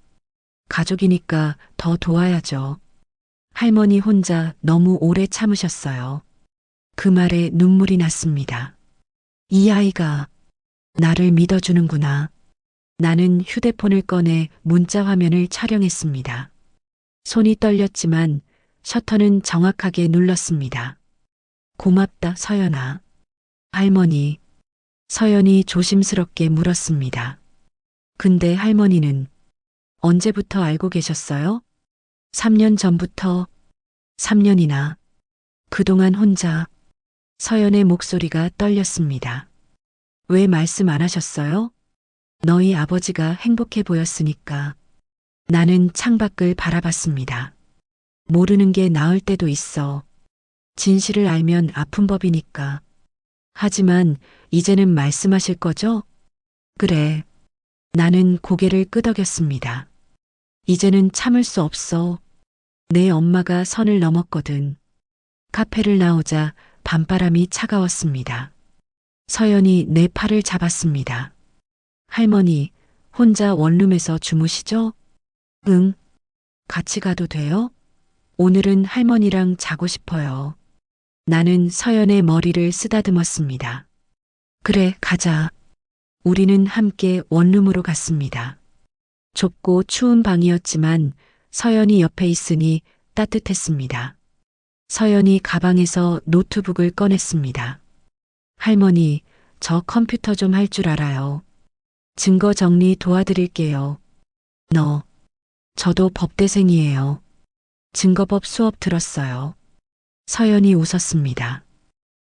가족이니까 더 도와야죠. 할머니 혼자 너무 오래 참으셨어요. 그 말에 눈물이 났습니다. 이 아이가 나를 믿어주는구나. 나는 휴대폰을 꺼내 문자 화면을 촬영했습니다. 손이 떨렸지만 셔터는 정확하게 눌렀습니다. 고맙다, 서연아. 할머니. 서연이 조심스럽게 물었습니다. 근데 할머니는 언제부터 알고 계셨어요? 3년 전부터. 3년이나. 그동안 혼자. 서연의 목소리가 떨렸습니다. 왜 말씀 안 하셨어요? 너희 아버지가 행복해 보였으니까. 나는 창밖을 바라봤습니다. 모르는 게 나을 때도 있어. 진실을 알면 아픈 법이니까. 하지만 이제는 말씀하실 거죠? 그래. 나는 고개를 끄덕였습니다. 이제는 참을 수 없어. 내 엄마가 선을 넘었거든. 카페를 나오자 밤바람이 차가웠습니다. 서연이 내 팔을 잡았습니다. 할머니, 혼자 원룸에서 주무시죠? 응. 같이 가도 돼요? 오늘은 할머니랑 자고 싶어요. 나는 서연의 머리를 쓰다듬었습니다. 그래, 가자. 우리는 함께 원룸으로 갔습니다. 좁고 추운 방이었지만 서연이 옆에 있으니 따뜻했습니다. 서연이 가방에서 노트북을 꺼냈습니다. 할머니, 저 컴퓨터 좀 할 줄 알아요. 증거 정리 도와드릴게요. 저도 법대생이에요. 증거법 수업 들었어요. 서연이 웃었습니다.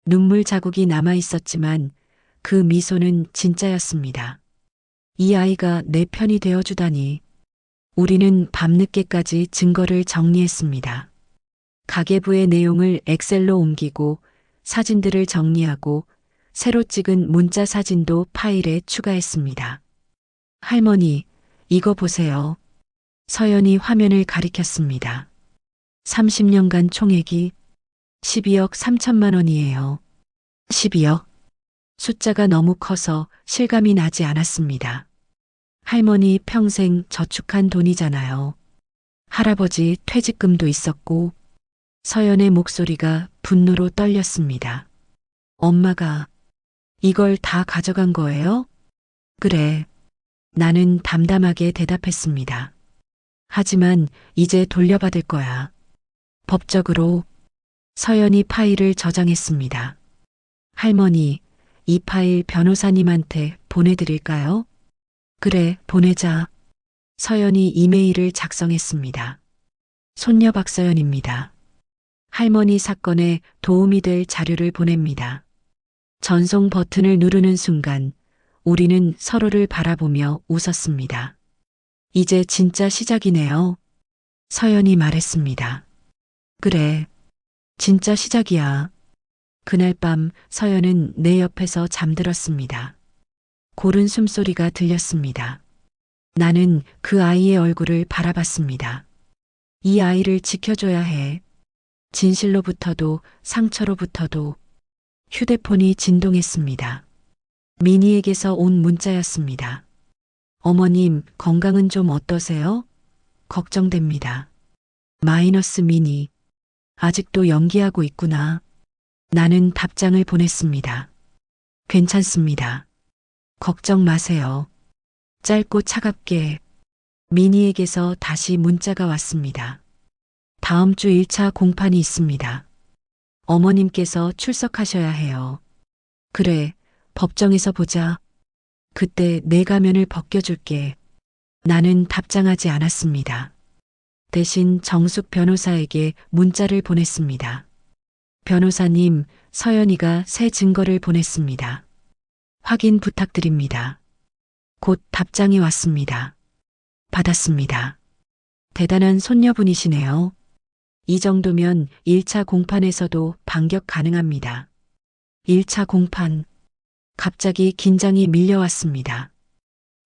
눈물 자국이 남아 있었지만 그 미소는 진짜였습니다. 이 아이가 내 편이 되어주다니. 우리는 밤늦게까지 증거를 정리했습니다. 가계부의 내용을 엑셀로 옮기고 사진들을 정리하고 새로 찍은 문자 사진도 파일에 추가했습니다. 할머니, 이거 보세요. 서연이 화면을 가리켰습니다. 30년간 총액이 12억 3천만 원이에요. 12억. 숫자가 너무 커서 실감이 나지 않았습니다. 할머니 평생 저축한 돈이잖아요. 할아버지 퇴직금도 있었고. 서연의 목소리가 분노로 떨렸습니다. 엄마가 이걸 다 가져간 거예요? 그래. 나는 담담하게 대답했습니다. 하지만 이제 돌려받을 거야. 법적으로. 서연이 파일을 저장했습니다. 할머니, 이 파일 변호사님한테 보내드릴까요? 그래, 보내자. 서연이 이메일을 작성했습니다. 손녀 박서연입니다. 할머니 사건에 도움이 될 자료를 보냅니다. 전송 버튼을 누르는 순간 우리는 서로를 바라보며 웃었습니다. 이제 진짜 시작이네요. 서연이 말했습니다. 그래, 진짜 시작이야. 그날 밤 서연은 내 옆에서 잠들었습니다. 고른 숨소리가 들렸습니다. 나는 그 아이의 얼굴을 바라봤습니다. 이 아이를 지켜줘야 해. 진실로부터도 상처로부터도. 휴대폰이 진동했습니다. 미니에게서 온 문자였습니다. 어머님, 건강은 좀 어떠세요? 걱정됩니다. 마이너스 미니. 아직도 연기하고 있구나. 나는 답장을 보냈습니다. 괜찮습니다. 걱정 마세요. 짧고 차갑게. 미니에게서 다시 문자가 왔습니다. 다음 주 1차 공판이 있습니다. 어머님께서 출석하셔야 해요. 그래, 법정에서 보자. 그때 내 가면을 벗겨줄게. 나는 답장하지 않았습니다. 대신 정숙 변호사에게 문자를 보냈습니다. 변호사님, 서연이가 새 증거를 보냈습니다. 확인 부탁드립니다. 곧 답장이 왔습니다. 받았습니다. 대단한 손녀분이시네요. 이 정도면 1차 공판에서도 반격 가능합니다. 1차 공판. 갑자기 긴장이 밀려왔습니다.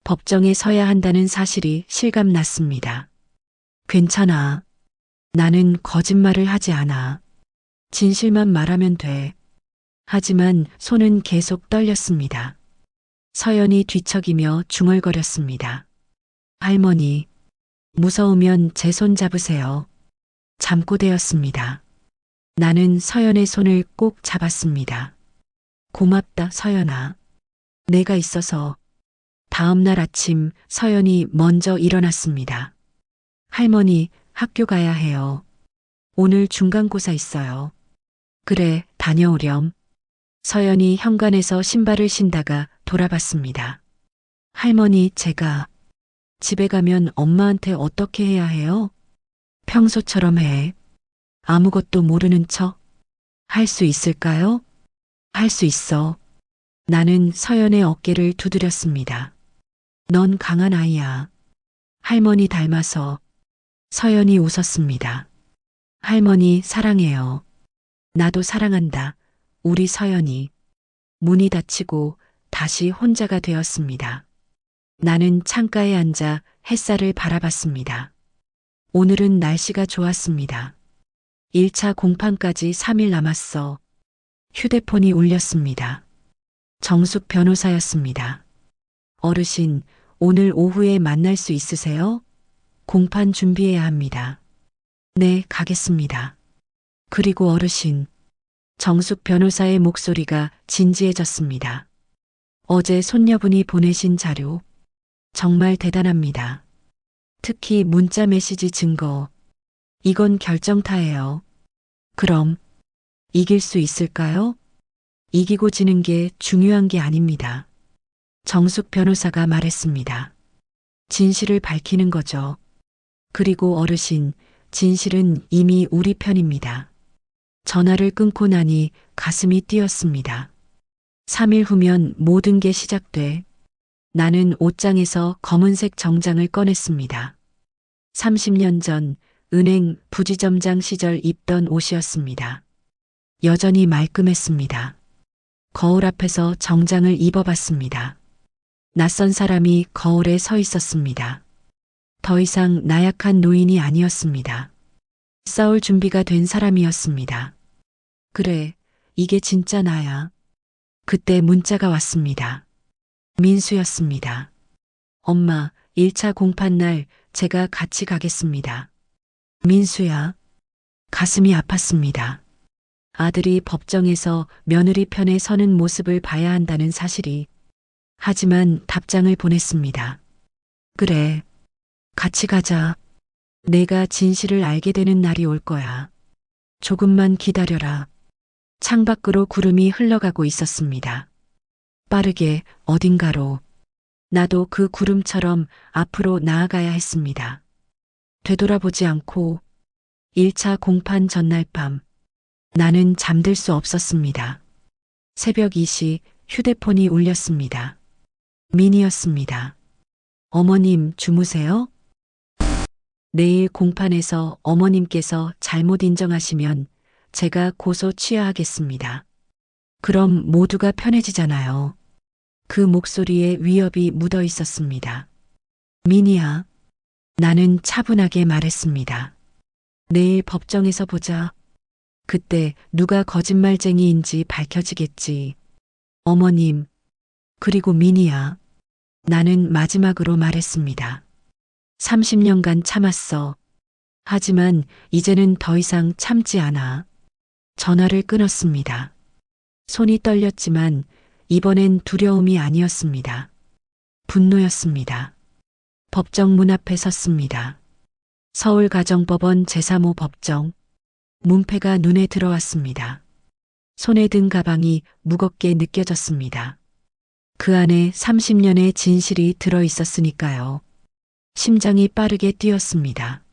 법정에 서야 한다는 사실이 실감났습니다. 괜찮아. 나는 거짓말을 하지 않아. 진실만 말하면 돼. 하지만 손은 계속 떨렸습니다. 서연이 뒤척이며 중얼거렸습니다. 할머니, 무서우면 제 손 잡으세요. 잠꼬대였습니다. 나는 서연의 손을 꼭 잡았습니다. 고맙다, 서연아. 내가 있어서. 다음 날 아침 서연이 먼저 일어났습니다. 할머니, 학교 가야 해요. 오늘 중간고사 있어요. 그래, 다녀오렴. 서연이 현관에서 신발을 신다가 돌아봤습니다. 할머니, 제가 집에 가면 엄마한테 어떻게 해야 해요? 평소처럼 해. 아무것도 모르는 척. 할 수 있을까요? 할 수 있어. 나는 서연의 어깨를 두드렸습니다. 넌 강한 아이야. 할머니 닮아서. 서연이 웃었습니다. 할머니 사랑해요. 나도 사랑한다. 우리 서연이. 문이 닫히고 다시 혼자가 되었습니다. 나는 창가에 앉아 햇살을 바라봤습니다. 오늘은 날씨가 좋았습니다. 1차 공판까지 3일 남았어. 휴대폰이 울렸습니다. 정숙 변호사였습니다. 어르신, 오늘 오후에 만날 수 있으세요? 공판 준비해야 합니다. 네, 가겠습니다. 그리고 어르신, 정숙 변호사의 목소리가 진지해졌습니다. 어제 손녀분이 보내신 자료, 정말 대단합니다. 특히 문자 메시지 증거. 이건 결정타예요. 그럼 이길 수 있을까요? 이기고 지는 게 중요한 게 아닙니다. 정숙 변호사가 말했습니다. 진실을 밝히는 거죠. 그리고 어르신, 진실은 이미 우리 편입니다. 전화를 끊고 나니 가슴이 뛰었습니다. 3일 후면 모든 게 시작돼. 나는 옷장에서 검은색 정장을 꺼냈습니다. 30년 전 은행 부지점장 시절 입던 옷이었습니다. 여전히 말끔했습니다. 거울 앞에서 정장을 입어봤습니다. 낯선 사람이 거울에 서 있었습니다. 더 이상 나약한 노인이 아니었습니다. 싸울 준비가 된 사람이었습니다. 그래, 이게 진짜 나야. 그때 문자가 왔습니다. 민수였습니다. 엄마, 1차 공판 날 제가 같이 가겠습니다. 민수야. 가슴이 아팠습니다. 아들이 법정에서 며느리 편에 서는 모습을 봐야 한다는 사실이. 하지만 답장을 보냈습니다. 그래. 같이 가자. 내가 진실을 알게 되는 날이 올 거야. 조금만 기다려라. 창밖으로 구름이 흘러가고 있었습니다. 빠르게 어딘가로. 나도 그 구름처럼 앞으로 나아가야 했습니다. 되돌아보지 않고 1차 공판 전날 밤 나는 잠들 수 없었습니다. 새벽 2시 휴대폰이 울렸습니다. 민이었습니다. 어머님 주무세요? 내일 공판에서 어머님께서 잘못 인정하시면 제가 고소 취하하겠습니다. 그럼 모두가 편해지잖아요. 그 목소리에 위협이 묻어 있었습니다. 민이야. 나는 차분하게 말했습니다. 내일 법정에서 보자. 그때 누가 거짓말쟁이인지 밝혀지겠지. 어머님, 그리고 민이야. 나는 마지막으로 말했습니다. 30년간 참았어. 하지만 이제는 더 이상 참지 않아. 전화를 끊었습니다. 손이 떨렸지만 이번엔 두려움이 아니었습니다. 분노였습니다. 법정 문 앞에 섰습니다. 서울가정법원 제3호 법정. 문패가 눈에 들어왔습니다. 손에 든 가방이 무겁게 느껴졌습니다. 그 안에 30년의 진실이 들어 있었으니까요. 심장이 빠르게 뛰었습니다.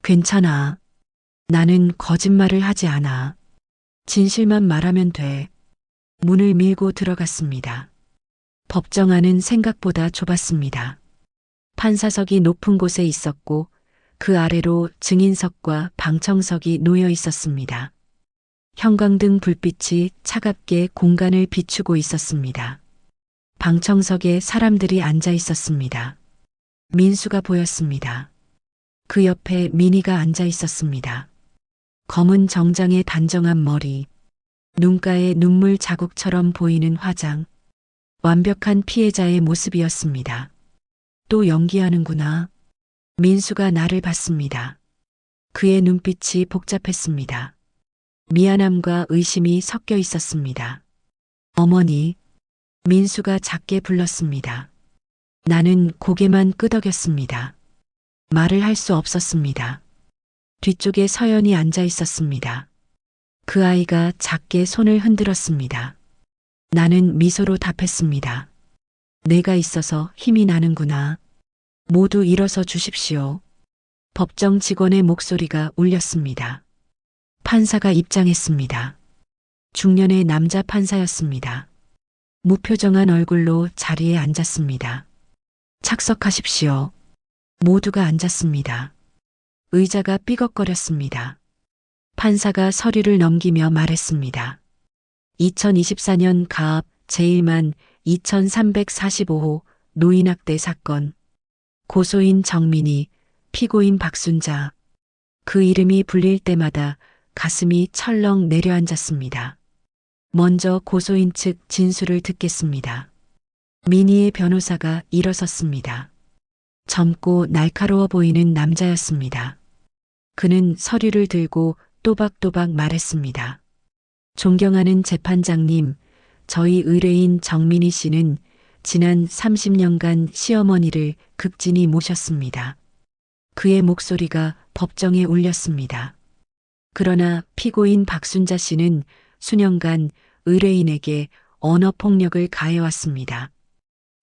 괜찮아. 나는 거짓말을 하지 않아. 진실만 말하면 돼. 문을 밀고 들어갔습니다. 법정 안은 생각보다 좁았습니다. 판사석이 높은 곳에 있었고 그 아래로 증인석과 방청석이 놓여 있었습니다. 형광등 불빛이 차갑게 공간을 비추고 있었습니다. 방청석에 사람들이 앉아 있었습니다. 민수가 보였습니다. 그 옆에 민희가 앉아 있었습니다. 검은 정장의 단정한 머리, 눈가에 눈물 자국처럼 보이는 화장, 완벽한 피해자의 모습이었습니다. 또 연기하는구나. 민수가 나를 봤습니다. 그의 눈빛이 복잡했습니다. 미안함과 의심이 섞여 있었습니다. 어머니, 민수가 작게 불렀습니다. 나는 고개만 끄덕였습니다. 말을 할 수 없었습니다. 뒤쪽에 서연이 앉아 있었습니다. 그 아이가 작게 손을 흔들었습니다. 나는 미소로 답했습니다. 내가 있어서 힘이 나는구나. 모두 일어서 주십시오. 법정 직원의 목소리가 울렸습니다. 판사가 입장했습니다. 중년의 남자 판사였습니다. 무표정한 얼굴로 자리에 앉았습니다. 착석하십시오. 모두가 앉았습니다. 의자가 삐걱거렸습니다. 판사가 서류를 넘기며 말했습니다. 2024년 가압 제1만 2345호 노인학대 사건. 고소인 정민이, 피고인 박순자. 그 이름이 불릴 때마다 가슴이 철렁 내려앉았습니다. 먼저 고소인 측 진술을 듣겠습니다. 민희의 변호사가 일어섰습니다. 젊고 날카로워 보이는 남자였습니다. 그는 서류를 들고 또박또박 말했습니다. 존경하는 재판장님, 저희 의뢰인 정민희 씨는 지난 30년간 시어머니를 극진히 모셨습니다. 그의 목소리가 법정에 울렸습니다. 그러나 피고인 박순자 씨는 수년간 의뢰인에게 언어폭력을 가해왔습니다.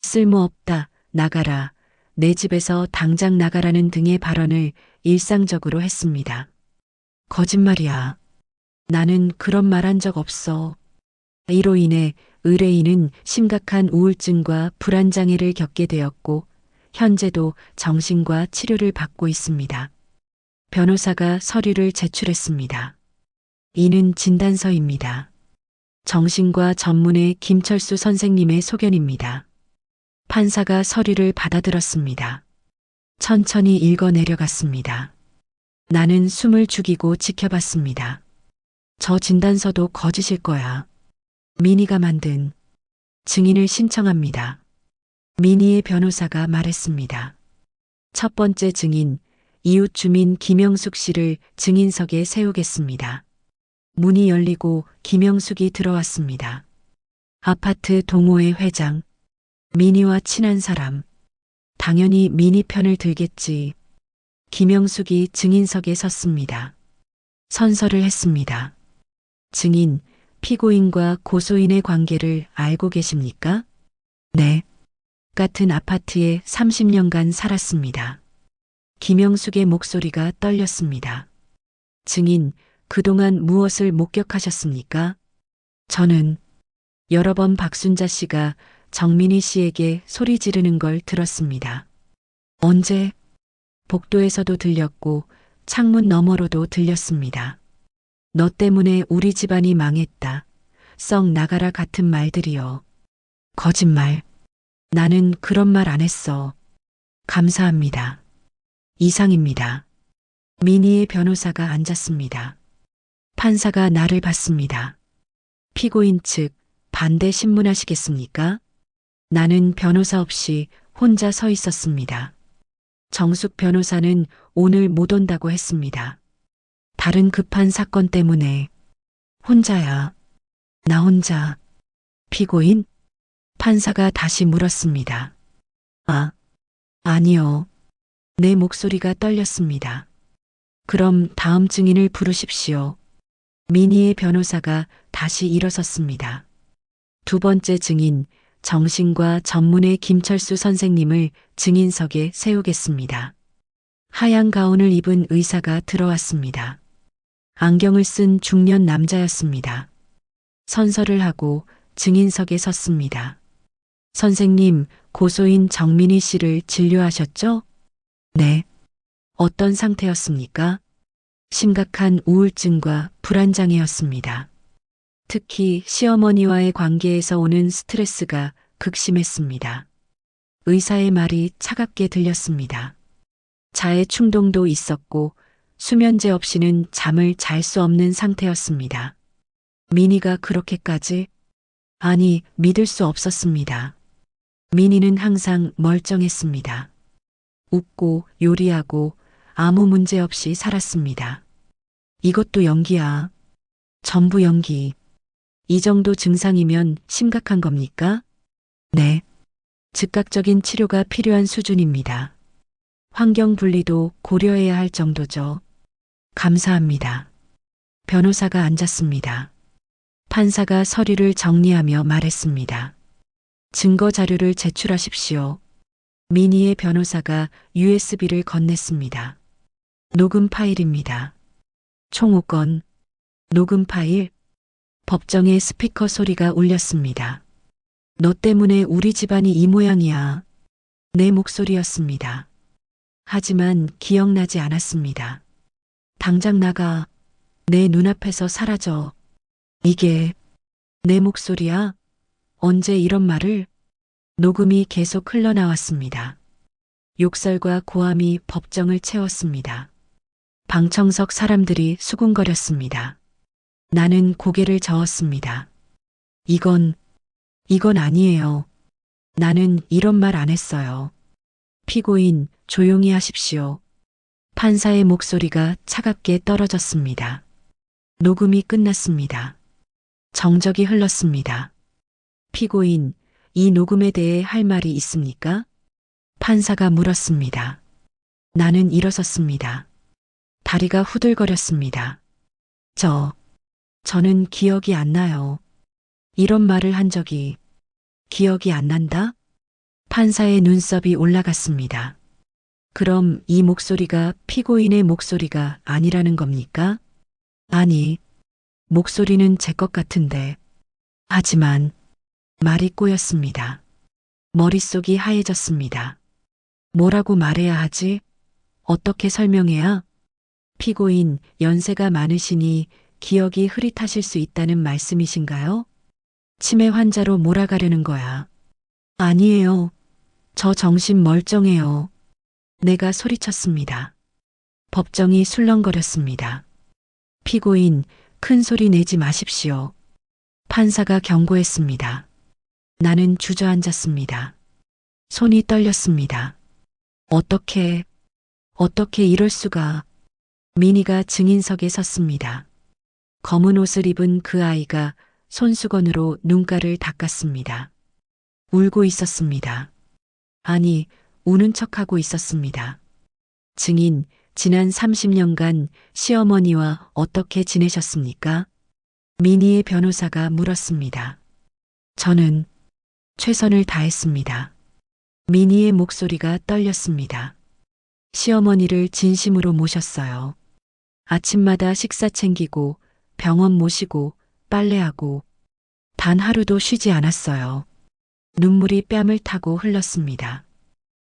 쓸모없다, 나가라, 내 집에서 당장 나가라는 등의 발언을 일상적으로 했습니다. 거짓말이야. 나는 그런 말 한 적 없어. 이로 인해 의뢰인은 심각한 우울증과 불안장애를 겪게 되었고, 현재도 정신과 치료를 받고 있습니다. 변호사가 서류를 제출했습니다. 이는 진단서입니다. 정신과 전문의 김철수 선생님의 소견입니다. 판사가 서류를 받아들었습니다. 천천히 읽어 내려갔습니다. 나는 숨을 죽이고 지켜봤습니다. 저 진단서도 거짓일 거야. 미니가 만든. 증인을 신청합니다. 미니의 변호사가 말했습니다. 첫 번째 증인, 이웃 주민 김영숙 씨를 증인석에 세우겠습니다. 문이 열리고 김영숙이 들어왔습니다. 아파트 동호회 회장. 미니와 친한 사람. 당연히 미니 편을 들겠지. 김영숙이 증인석에 섰습니다. 선서를 했습니다. 증인, 피고인과 고소인의 관계를 알고 계십니까? 네. 같은 아파트에 30년간 살았습니다. 김영숙의 목소리가 떨렸습니다. 증인, 그동안 무엇을 목격하셨습니까? 저는 여러 번 박순자 씨가 정민희 씨에게 소리 지르는 걸 들었습니다. 언제? 복도에서도 들렸고 창문 너머로도 들렸습니다. 너 때문에 우리 집안이 망했다. 썩 나가라 같은 말들이요. 거짓말. 나는 그런 말 안 했어. 감사합니다. 이상입니다. 미니의 변호사가 앉았습니다. 판사가 나를 봤습니다. 피고인 측 반대 신문하시겠습니까? 나는 변호사 없이 혼자 서 있었습니다. 정숙 변호사는 오늘 못 온다고 했습니다. 다른 급한 사건 때문에. 혼자야. 나 혼자. 피고인? 판사가 다시 물었습니다. 아니요. 내 목소리가 떨렸습니다. 그럼 다음 증인을 부르십시오. 미니의 변호사가 다시 일어섰습니다. 두 번째 증인, 정신과 전문의 김철수 선생님을 증인석에 세우겠습니다. 하얀 가운을 입은 의사가 들어왔습니다. 안경을 쓴 중년 남자였습니다. 선서를 하고 증인석에 섰습니다. 선생님, 고소인 정민희 씨를 진료하셨죠? 네. 어떤 상태였습니까? 심각한 우울증과 불안장애였습니다. 특히 시어머니와의 관계에서 오는 스트레스가 극심했습니다. 의사의 말이 차갑게 들렸습니다. 자해 충동도 있었고 수면제 없이는 잠을 잘 수 없는 상태였습니다. 미니가 그렇게까지? 아니, 믿을 수 없었습니다. 미니는 항상 멀쩡했습니다. 웃고 요리하고 아무 문제 없이 살았습니다. 이것도 연기야. 전부 연기. 이 정도 증상이면 심각한 겁니까? 네. 즉각적인 치료가 필요한 수준입니다. 환경 분리도 고려해야 할 정도죠. 감사합니다. 변호사가 앉았습니다. 판사가 서류를 정리하며 말했습니다. 증거 자료를 제출하십시오. 미니의 변호사가 USB를 건넸습니다. 녹음 파일입니다. 총 5건. 녹음 파일. 법정의 스피커 소리가 울렸습니다. 너 때문에 우리 집안이 이 모양이야. 내 목소리였습니다. 하지만 기억나지 않았습니다. 당장 나가. 내 눈앞에서 사라져. 이게 내 목소리야? 언제 이런 말을? 녹음이 계속 흘러나왔습니다. 욕설과 고함이 법정을 채웠습니다. 방청석 사람들이 수군거렸습니다. 나는 고개를 저었습니다. 이건 아니에요. 나는 이런 말 안 했어요. 피고인, 조용히 하십시오. 판사의 목소리가 차갑게 떨어졌습니다. 녹음이 끝났습니다. 정적이 흘렀습니다. 피고인, 이 녹음에 대해 할 말이 있습니까? 판사가 물었습니다. 나는 일어섰습니다. 다리가 후들거렸습니다. 저는 기억이 안 나요. 이런 말을 한 적이 기억이 안 난다? 판사의 눈썹이 올라갔습니다. 그럼 이 목소리가 피고인의 목소리가 아니라는 겁니까? 아니, 목소리는 제 것 같은데. 하지만 말이 꼬였습니다. 머릿속이 하얘졌습니다. 뭐라고 말해야 하지? 어떻게 설명해야? 피고인, 연세가 많으시니 기억이 흐릿하실 수 있다는 말씀이신가요? 치매 환자로 몰아가려는 거야. 아니에요. 저 정신 멀쩡해요. 내가 소리쳤습니다. 법정이 술렁거렸습니다. 피고인, 큰 소리 내지 마십시오. 판사가 경고했습니다. 나는 주저앉았습니다. 손이 떨렸습니다. 어떻게 이럴 수가. 미니가 증인석에 섰습니다. 검은 옷을 입은 그 아이가 손수건으로 눈가를 닦았습니다. 울고 있었습니다. 아니, 우는 척하고 있었습니다. 증인, 지난 30년간 시어머니와 어떻게 지내셨습니까? 미니의 변호사가 물었습니다. 저는 최선을 다했습니다. 미니의 목소리가 떨렸습니다. 시어머니를 진심으로 모셨어요. 아침마다 식사 챙기고 병원 모시고 빨래하고 단 하루도 쉬지 않았어요. 눈물이 뺨을 타고 흘렀습니다.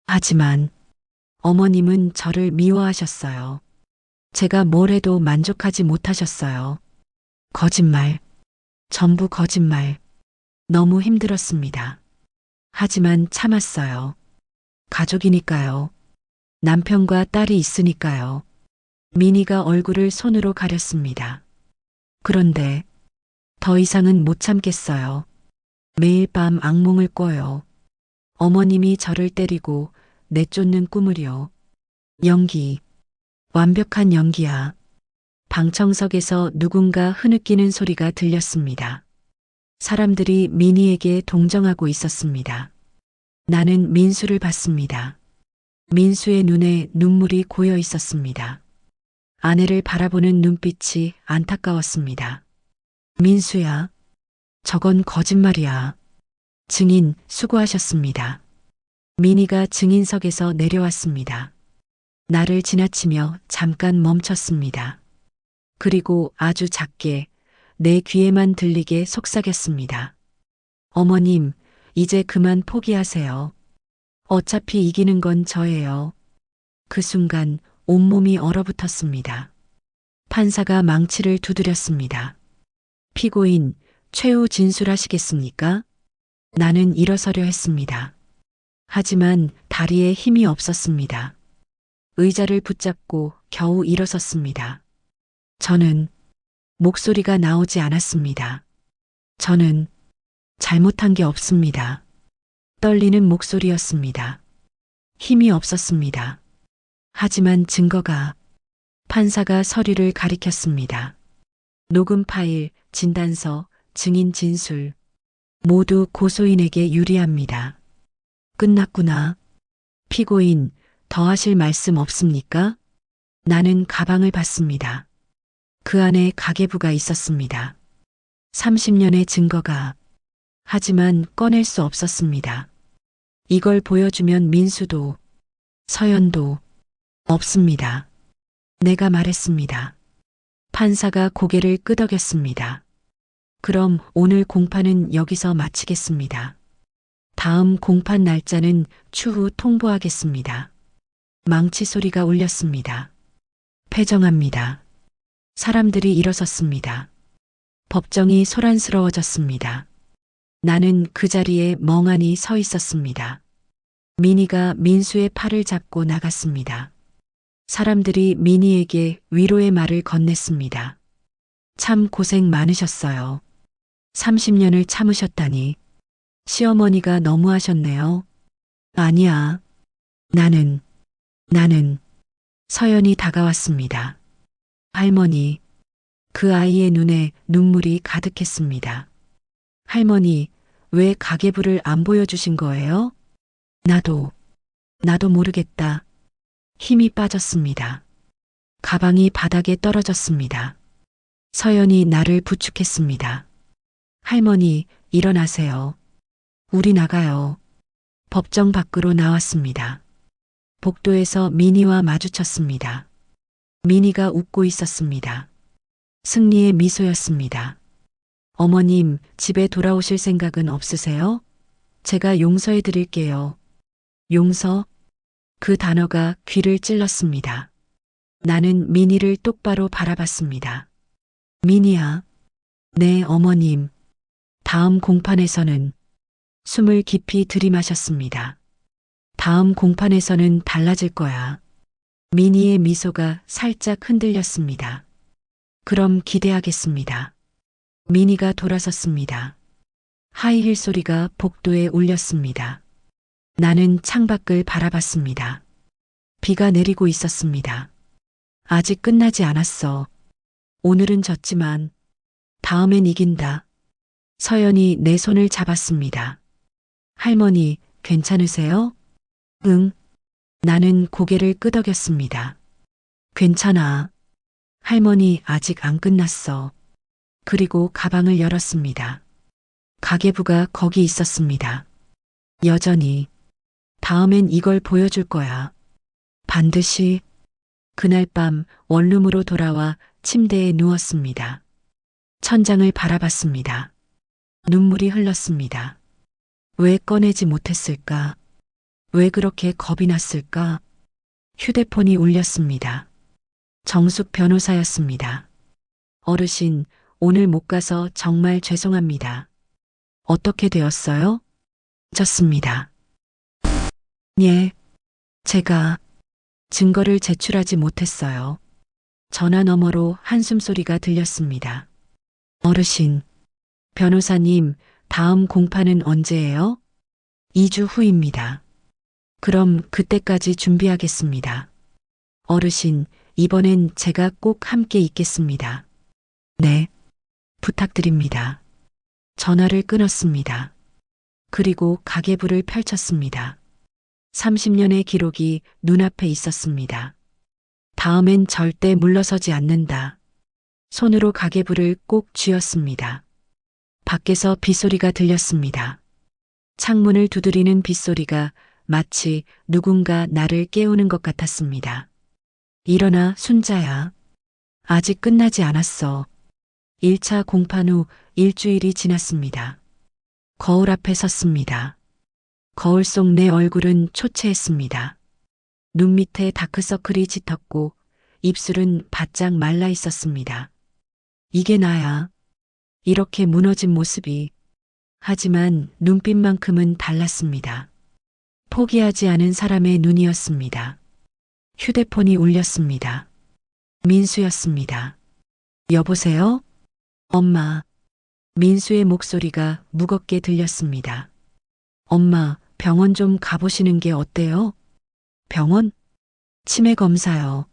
하지만 어머님은 저를 미워하셨어요. 제가 뭘 해도 만족하지 못하셨어요. 거짓말, 전부 거짓말. 너무 힘들었습니다. 하지만 참았어요. 가족이니까요. 남편과 딸이 있으니까요. 미니가 얼굴을 손으로 가렸습니다. 그런데 더 이상은 못 참겠어요. 매일 밤 악몽을 꿔요. 어머님이 저를 때리고 내쫓는 꿈을요. 연기, 완벽한 연기야. 방청석에서 누군가 흐느끼는 소리가 들렸습니다. 사람들이 미니에게 동정하고 있었습니다. 나는 민수를 봤습니다. 민수의 눈에 눈물이 고여 있었습니다. 아내를 바라보는 눈빛이 안타까웠습니다. 민수야, 저건 거짓말이야. 증인, 수고하셨습니다. 미니가 증인석에서 내려왔습니다. 나를 지나치며 잠깐 멈췄습니다. 그리고 아주 작게 내 귀에만 들리게 속삭였습니다. 어머님, 이제 그만 포기하세요. 어차피 이기는 건 저예요. 그 순간 온몸이 얼어붙었습니다. 판사가 망치를 두드렸습니다. 피고인, 최후 진술하시겠습니까? 나는 일어서려 했습니다. 하지만 다리에 힘이 없었습니다. 의자를 붙잡고 겨우 일어섰습니다. 저는 목소리가 나오지 않았습니다. 저는 잘못한 게 없습니다. 떨리는 목소리였습니다. 힘이 없었습니다. 하지만 증거가. 판사가 서류를 가리켰습니다. 녹음 파일, 진단서, 증인 진술 모두 고소인에게 유리합니다. 끝났구나. 피고인, 더 하실 말씀 없습니까? 나는 가방을 봤습니다. 그 안에 가계부가 있었습니다. 30년의 증거가. 하지만 꺼낼 수 없었습니다. 이걸 보여주면 민수도, 서연도 없습니다. 내가 말했습니다. 판사가 고개를 끄덕였습니다. 그럼 오늘 공판은 여기서 마치겠습니다. 다음 공판 날짜는 추후 통보하겠습니다. 망치 소리가 울렸습니다. 패정합니다. 사람들이 일어섰습니다. 법정이 소란스러워졌습니다. 나는 그 자리에 멍하니 서 있었습니다. 미니가 민수의 팔을 잡고 나갔습니다. 사람들이 미니에게 위로의 말을 건넸습니다. 참 고생 많으셨어요. 30년을 참으셨다니. 시어머니가 너무하셨네요. 아니야. 나는. 서연이 다가왔습니다. 할머니. 그 아이의 눈에 눈물이 가득했습니다. 할머니, 왜 가계부를 안 보여주신 거예요? 나도 모르겠다. 힘이 빠졌습니다. 가방이 바닥에 떨어졌습니다. 서연이 나를 부축했습니다. 할머니, 일어나세요. 우리 나가요. 법정 밖으로 나왔습니다. 복도에서 미니와 마주쳤습니다. 미니가 웃고 있었습니다. 승리의 미소였습니다. 어머님, 집에 돌아오실 생각은 없으세요? 제가 용서해 드릴게요. 용서? 그 단어가 귀를 찔렀습니다. 나는 민희를 똑바로 바라봤습니다. 민희야. 네, 어머님. 다음 공판에서는 숨을 깊이 들이마셨습니다. 다음 공판에서는 달라질 거야. 민희의 미소가 살짝 흔들렸습니다. 그럼 기대하겠습니다. 민희가 돌아섰습니다. 하이힐 소리가 복도에 울렸습니다. 나는 창밖을 바라봤습니다. 비가 내리고 있었습니다. 아직 끝나지 않았어. 오늘은 졌지만 다음엔 이긴다. 서연이 내 손을 잡았습니다. 할머니, 괜찮으세요? 응. 나는 고개를 끄덕였습니다. 괜찮아. 할머니, 아직 안 끝났어. 그리고 가방을 열었습니다. 가계부가 거기 있었습니다. 여전히. 다음엔 이걸 보여줄 거야. 반드시. 그날 밤 원룸으로 돌아와 침대에 누웠습니다. 천장을 바라봤습니다. 눈물이 흘렀습니다. 왜 꺼내지 못했을까? 왜 그렇게 겁이 났을까? 휴대폰이 울렸습니다. 정숙 변호사였습니다. 어르신, 오늘 못 가서 정말 죄송합니다. 어떻게 되었어요? 졌습니다. 예, 제가 증거를 제출하지 못했어요. 전화 너머로 한숨소리가 들렸습니다. 어르신, 변호사님, 다음 공판은 언제예요? 2주 후입니다. 그럼 그때까지 준비하겠습니다. 어르신, 이번엔 제가 꼭 함께 있겠습니다. 네, 부탁드립니다. 전화를 끊었습니다. 그리고 가계부를 펼쳤습니다. 30년의 기록이 눈앞에 있었습니다. 다음엔 절대 물러서지 않는다. 손으로 가계부를 꼭 쥐었습니다. 밖에서 빗소리가 들렸습니다. 창문을 두드리는 빗소리가 마치 누군가 나를 깨우는 것 같았습니다. 일어나, 순자야. 아직 끝나지 않았어. 1차 공판 후 일주일이 지났습니다. 거울 앞에 섰습니다. 거울 속 내 얼굴은 초췌했습니다. 눈 밑에 다크서클이 짙었고 입술은 바짝 말라 있었습니다. 이게 나야. 이렇게 무너진 모습이. 하지만 눈빛만큼은 달랐습니다. 포기하지 않은 사람의 눈이었습니다. 휴대폰이 울렸습니다. 민수였습니다. 여보세요? 엄마. 민수의 목소리가 무겁게 들렸습니다. 엄마, 병원 좀 가보시는 게 어때요? 병원? 치매 검사요.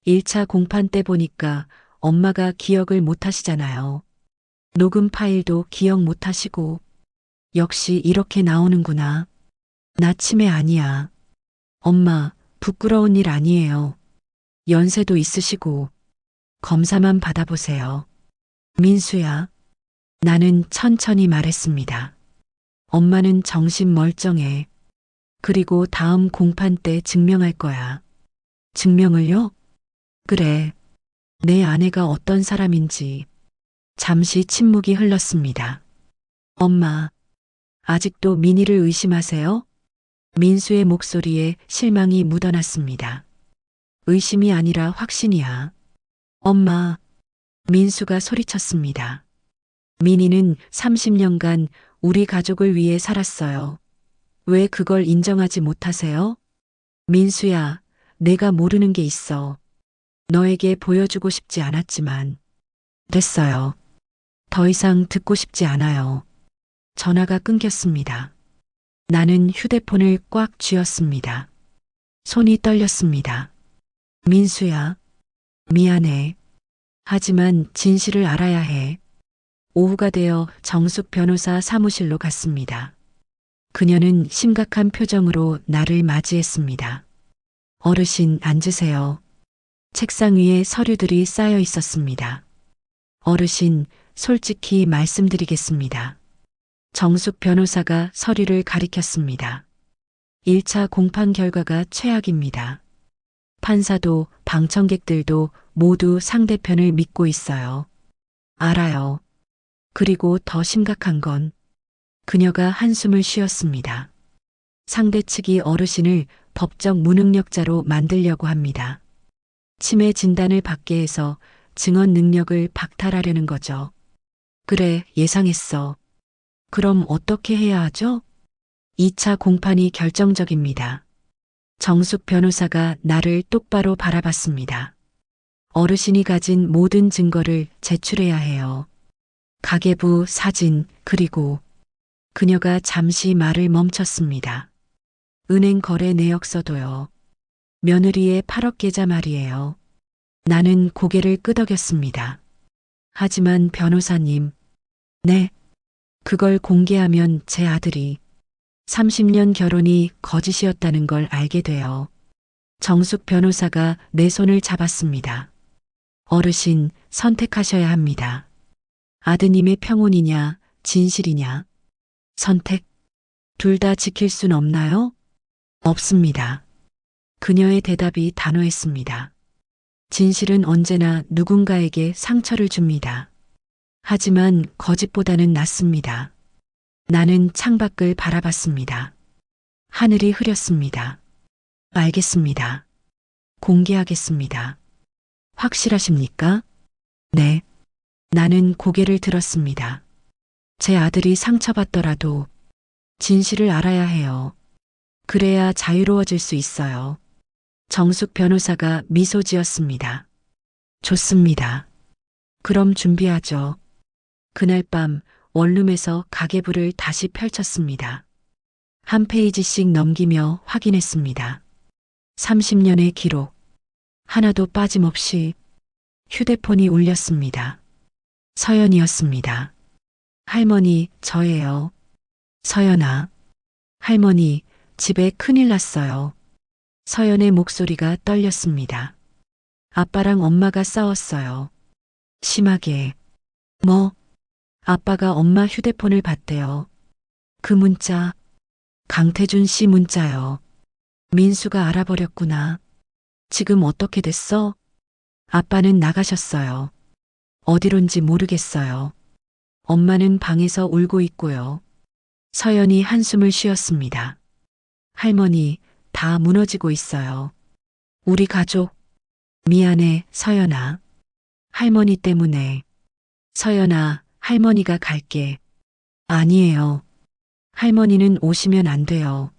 1차 공판 때 보니까 엄마가 기억을 못 하시잖아요. 녹음 파일도 기억 못 하시고. 역시 이렇게 나오는구나. 나 치매 아니야. 엄마, 부끄러운 일 아니에요. 연세도 있으시고. 검사만 받아보세요. 민수야. 나는 천천히 말했습니다. 엄마는 정신 멀쩡해. 그리고 다음 공판 때 증명할 거야. 증명을요? 그래. 내 아내가 어떤 사람인지. 잠시 침묵이 흘렀습니다. 엄마, 아직도 민희를 의심하세요? 민수의 목소리에 실망이 묻어났습니다. 의심이 아니라 확신이야. 엄마, 민수가 소리쳤습니다. 민희는 30년간 우리 가족을 위해 살았어요. 왜 그걸 인정하지 못하세요? 민수야, 내가 모르는 게 있어. 너에게 보여주고 싶지 않았지만. 됐어요. 더 이상 듣고 싶지 않아요. 전화가 끊겼습니다. 나는 휴대폰을 꽉 쥐었습니다. 손이 떨렸습니다. 민수야, 미안해. 하지만 진실을 알아야 해. 오후가 되어 정숙 변호사 사무실로 갔습니다. 그녀는 심각한 표정으로 나를 맞이했습니다. 어르신, 앉으세요. 책상 위에 서류들이 쌓여 있었습니다. 어르신, 솔직히 말씀드리겠습니다. 정숙 변호사가 서류를 가리켰습니다. 1차 공판 결과가 최악입니다. 판사도 방청객들도 모두 상대편을 믿고 있어요. 알아요. 그리고 더 심각한 건 그녀가 한숨을 쉬었습니다. 상대 측이 어르신을 법적 무능력자로 만들려고 합니다. 치매 진단을 받게 해서 증언 능력을 박탈하려는 거죠. 그래, 예상했어. 그럼 어떻게 해야 하죠? 2차 공판이 결정적입니다. 정숙 변호사가 나를 똑바로 바라봤습니다. 어르신이 가진 모든 증거를 제출해야 해요. 가계부, 사진, 그리고 그녀가 잠시 말을 멈췄습니다. 은행 거래 내역서도요. 며느리의 8억 계좌 말이에요. 나는 고개를 끄덕였습니다. 하지만 변호사님, 네, 그걸 공개하면 제 아들이 30년 결혼이 거짓이었다는 걸 알게 돼요. 정숙 변호사가 내 손을 잡았습니다. 어르신, 선택하셔야 합니다. 아드님의 평온이냐, 진실이냐. 선택. 둘 다 지킬 순 없나요? 없습니다. 그녀의 대답이 단호했습니다. 진실은 언제나 누군가에게 상처를 줍니다. 하지만 거짓보다는 낫습니다. 나는 창밖을 바라봤습니다. 하늘이 흐렸습니다. 알겠습니다. 공개하겠습니다. 확실하십니까? 네. 나는 고개를 들었습니다. 제 아들이 상처받더라도 진실을 알아야 해요. 그래야 자유로워질 수 있어요. 정숙 변호사가 미소 지었습니다. 좋습니다. 그럼 준비하죠. 그날 밤 원룸에서 가계부를 다시 펼쳤습니다. 한 페이지씩 넘기며 확인했습니다. 30년의 기록. 하나도 빠짐없이 휴대폰이 울렸습니다. 서연이었습니다. 할머니, 저예요. 서연아. 할머니, 집에 큰일 났어요. 서연의 목소리가 떨렸습니다. 아빠랑 엄마가 싸웠어요. 심하게. 뭐? 아빠가 엄마 휴대폰을 봤대요. 그 문자, 강태준 씨 문자요. 민수가 알아버렸구나. 지금 어떻게 됐어? 아빠는 나가셨어요. 어디론지 모르겠어요. 엄마는 방에서 울고 있고요. 서연이 한숨을 쉬었습니다. 할머니, 다 무너지고 있어요. 우리 가족. 미안해, 서연아. 할머니 때문에. 서연아, 할머니가 갈게. 아니에요. 할머니는 오시면 안 돼요.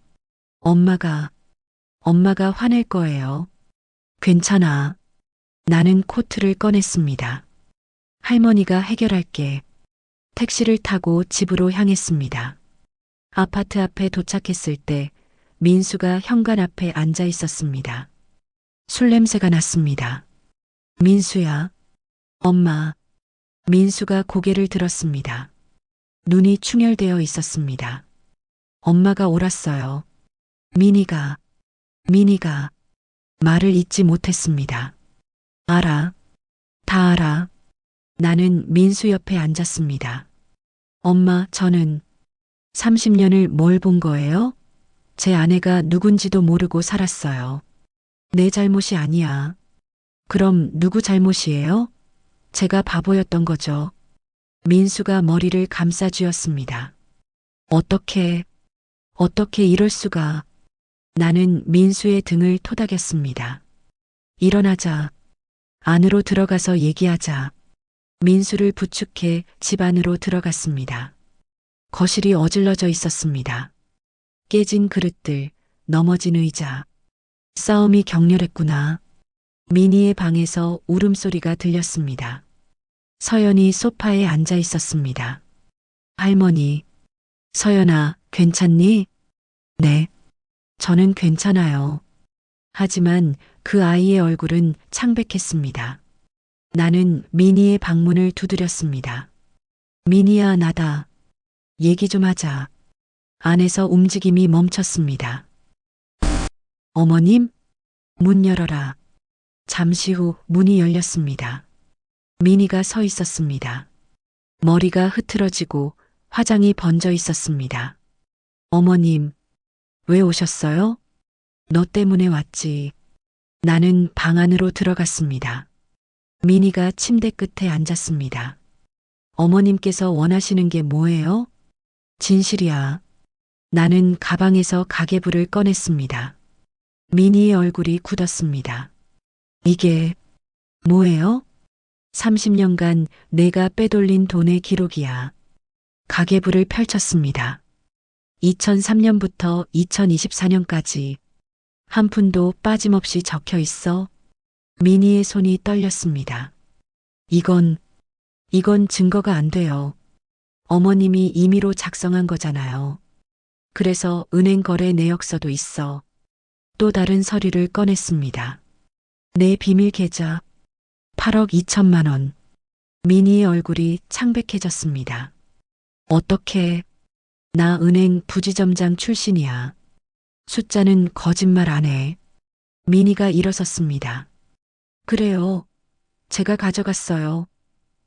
엄마가 화낼 거예요. 괜찮아. 나는 코트를 꺼냈습니다. 할머니가 해결할게. 택시를 타고 집으로 향했습니다. 아파트 앞에 도착했을 때 민수가 현관 앞에 앉아 있었습니다. 술 냄새가 났습니다. 민수야. 엄마. 민수가 고개를 들었습니다. 눈이 충혈되어 있었습니다. 엄마가 옳았어요. 미니가 말을 잇지 못했습니다. 알아. 다 알아. 나는 민수 옆에 앉았습니다. 엄마, 저는 30년을 뭘 본 거예요? 제 아내가 누군지도 모르고 살았어요. 내 잘못이 아니야. 그럼 누구 잘못이에요? 제가 바보였던 거죠. 민수가 머리를 감싸쥐었습니다. 어떻게 이럴 수가. 나는 민수의 등을 토닥였습니다. 일어나자. 안으로 들어가서 얘기하자. 민수를 부축해 집 안으로 들어갔습니다. 거실이 어질러져 있었습니다. 깨진 그릇들, 넘어진 의자. 싸움이 격렬했구나. 미니의 방에서 울음소리가 들렸습니다. 서연이 소파에 앉아 있었습니다. 할머니, 서연아, 괜찮니? 네, 저는 괜찮아요. 하지만 그 아이의 얼굴은 창백했습니다. 나는 미니의 방문을 두드렸습니다. 미니야, 나다. 얘기 좀 하자. 안에서 움직임이 멈췄습니다. 어머님? 문 열어라. 잠시 후 문이 열렸습니다. 미니가 서 있었습니다. 머리가 흐트러지고 화장이 번져 있었습니다. 어머님, 왜 오셨어요? 너 때문에 왔지. 나는 방 안으로 들어갔습니다. 민희가 침대 끝에 앉았습니다. 어머님께서 원하시는 게 뭐예요? 진실이야. 나는 가방에서 가계부를 꺼냈습니다. 민희의 얼굴이 굳었습니다. 이게 뭐예요? 30년간 내가 빼돌린 돈의 기록이야. 가계부를 펼쳤습니다. 2003년부터 2024년까지 한 푼도 빠짐없이 적혀 있어. 민희의 손이 떨렸습니다. 이건 증거가 안 돼요. 어머님이 임의로 작성한 거잖아요. 그래서 은행 거래 내역서도 있어. 또 다른 서류를 꺼냈습니다. 내 비밀 계좌 8억 2천만 원. 민희의 얼굴이 창백해졌습니다. 어떻게? 나 은행 부지점장 출신이야. 숫자는 거짓말 안 해. 민희가 일어섰습니다. 그래요. 제가 가져갔어요.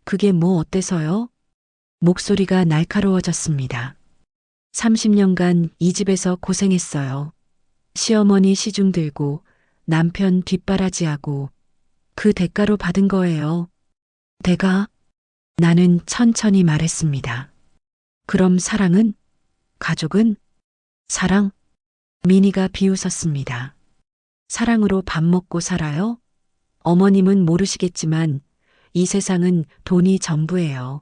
그게 뭐 어때서요? 목소리가 날카로워졌습니다. 30년간 이 집에서 고생했어요. 시어머니 시중 들고 남편 뒷바라지하고 그 대가로 받은 거예요. 대가? 나는 천천히 말했습니다. 그럼 사랑은? 가족은? 사랑? 민희가 비웃었습니다. 사랑으로 밥 먹고 살아요? 어머님은 모르시겠지만 이 세상은 돈이 전부예요.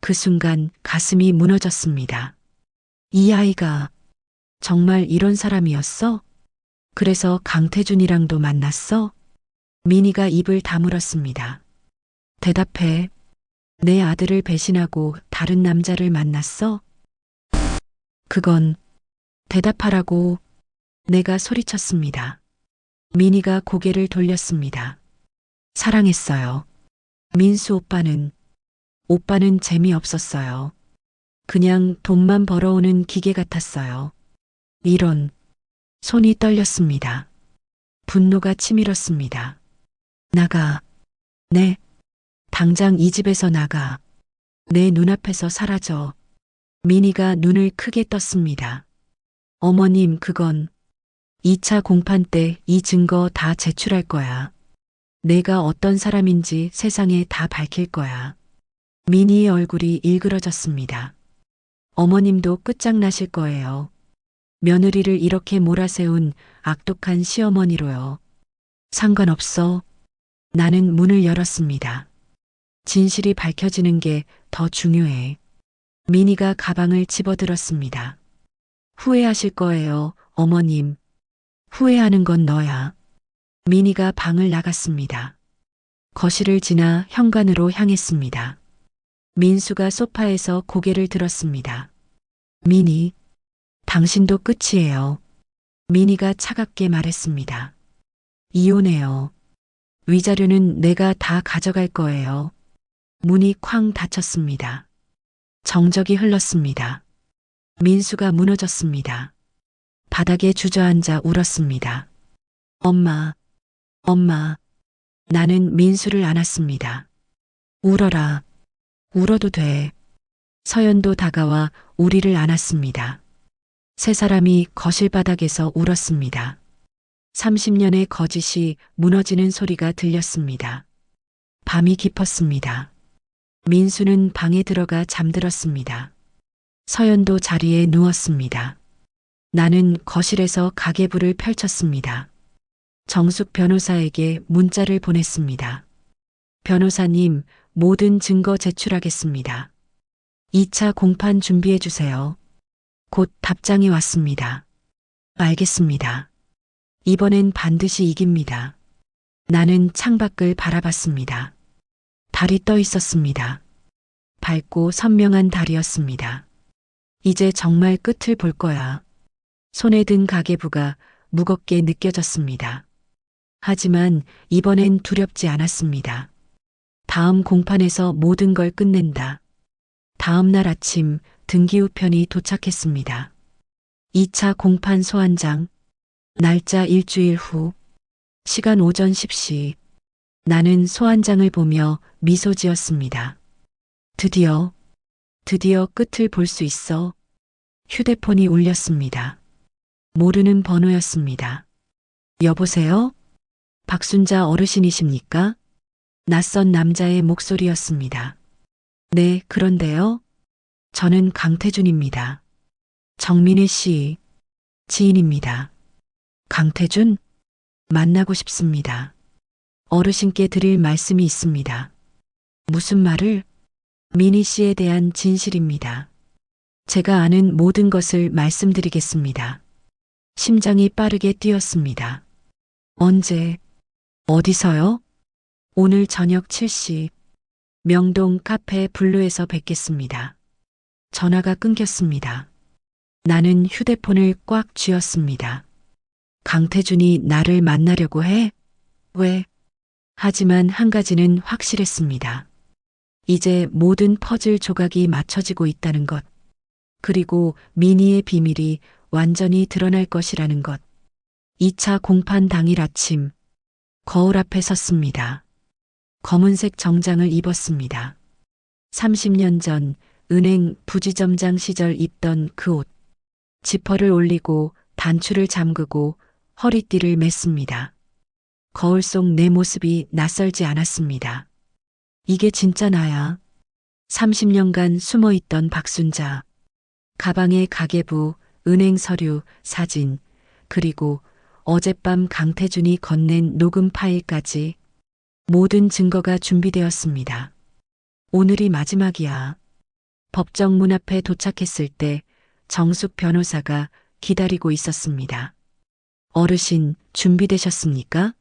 그 순간 가슴이 무너졌습니다. 이 아이가 정말 이런 사람이었어? 그래서 강태준이랑도 만났어? 민희가 입을 다물었습니다. 대답해. 내 아들을 배신하고 다른 남자를 만났어? 그건 대답하라고. 내가 소리쳤습니다. 민희가 고개를 돌렸습니다. 사랑했어요. 민수 오빠는 재미없었어요. 그냥 돈만 벌어오는 기계 같았어요. 이런. 손이 떨렸습니다. 분노가 치밀었습니다. 나가. 네. 당장 이 집에서 나가. 내 눈앞에서 사라져. 민희가 눈을 크게 떴습니다. 어머님, 그건 2차 공판 때 이 증거 다 제출할 거야. 내가 어떤 사람인지 세상에 다 밝힐 거야. 민희의 얼굴이 일그러졌습니다. 어머님도 끝장나실 거예요. 며느리를 이렇게 몰아세운 악독한 시어머니로요. 상관없어. 나는 문을 열었습니다. 진실이 밝혀지는 게 더 중요해. 민희가 가방을 집어들었습니다. 후회하실 거예요, 어머님. 후회하는 건 너야. 민희가 방을 나갔습니다. 거실을 지나 현관으로 향했습니다. 민수가 소파에서 고개를 들었습니다. 민희, 당신도 끝이에요. 민희가 차갑게 말했습니다. 이혼해요. 위자료는 내가 다 가져갈 거예요. 문이 쾅 닫혔습니다. 정적이 흘렀습니다. 민수가 무너졌습니다. 바닥에 주저앉아 울었습니다. 엄마. 나는 민수를 안았습니다. 울어라. 울어도 돼. 서연도 다가와 우리를 안았습니다. 세 사람이 거실 바닥에서 울었습니다. 30년의 거짓이 무너지는 소리가 들렸습니다. 밤이 깊었습니다. 민수는 방에 들어가 잠들었습니다. 서연도 자리에 누웠습니다. 나는 거실에서 가계부를 펼쳤습니다. 정숙 변호사에게 문자를 보냈습니다. 변호사님, 모든 증거 제출하겠습니다. 2차 공판 준비해 주세요. 곧 답장이 왔습니다. 알겠습니다. 이번엔 반드시 이깁니다. 나는 창밖을 바라봤습니다. 달이 떠 있었습니다. 밝고 선명한 달이었습니다. 이제 정말 끝을 볼 거야. 손에 든 가계부가 무겁게 느껴졌습니다. 하지만 이번엔 두렵지 않았습니다. 다음 공판에서 모든 걸 끝낸다. 다음 날 아침 등기우편이 도착했습니다. 2차 공판 소환장. 날짜 일주일 후. 시간 오전 10시. 나는 소환장을 보며 미소 지었습니다. 드디어 끝을 볼 수 있어. 휴대폰이 울렸습니다. 모르는 번호였습니다. 여보세요? 박순자 어르신이십니까? 낯선 남자의 목소리였습니다. 네, 그런데요. 저는 강태준입니다. 정민혜 씨 지인입니다. 강태준? 만나고 싶습니다. 어르신께 드릴 말씀이 있습니다. 무슨 말을? 민희 씨에 대한 진실입니다. 제가 아는 모든 것을 말씀드리겠습니다. 심장이 빠르게 뛰었습니다. 언제, 어디서요? 오늘 저녁 7시, 명동 카페 블루에서 뵙겠습니다. 전화가 끊겼습니다. 나는 휴대폰을 꽉 쥐었습니다. 강태준이 나를 만나려고 해? 왜? 하지만 한 가지는 확실했습니다. 이제 모든 퍼즐 조각이 맞춰지고 있다는 것. 그리고 미니의 비밀이 완전히 드러날 것이라는 것. 2차 공판 당일 아침, 거울 앞에 섰습니다. 검은색 정장을 입었습니다. 30년 전 은행 부지점장 시절 입던 그 옷. 지퍼를 올리고 단추를 잠그고 허리띠를 맸습니다. 거울 속 내 모습이 낯설지 않았습니다. 이게 진짜 나야. 30년간 숨어있던 박순자. 가방에 가계부, 은행 서류, 사진, 그리고 어젯밤 강태준이 건넨 녹음 파일까지 모든 증거가 준비되었습니다. 오늘이 마지막이야. 법정 문 앞에 도착했을 때 정숙 변호사가 기다리고 있었습니다. 어르신, 준비되셨습니까?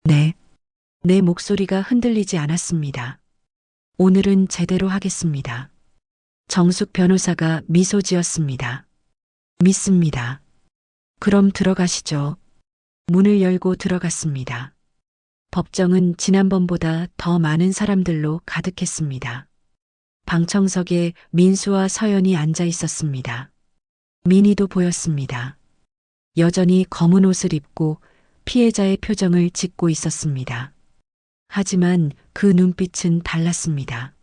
네. 내 목소리가 흔들리지 않았습니다. 오늘은 제대로 하겠습니다. 정숙 변호사가 미소 지었습니다. 믿습니다. 그럼 들어가시죠. 문을 열고 들어갔습니다. 법정은 지난번보다 더 많은 사람들로 가득했습니다. 방청석에 민수와 서연이 앉아 있었습니다. 민희도 보였습니다. 여전히 검은 옷을 입고 피해자의 표정을 짓고 있었습니다. 하지만 그 눈빛은 달랐습니다.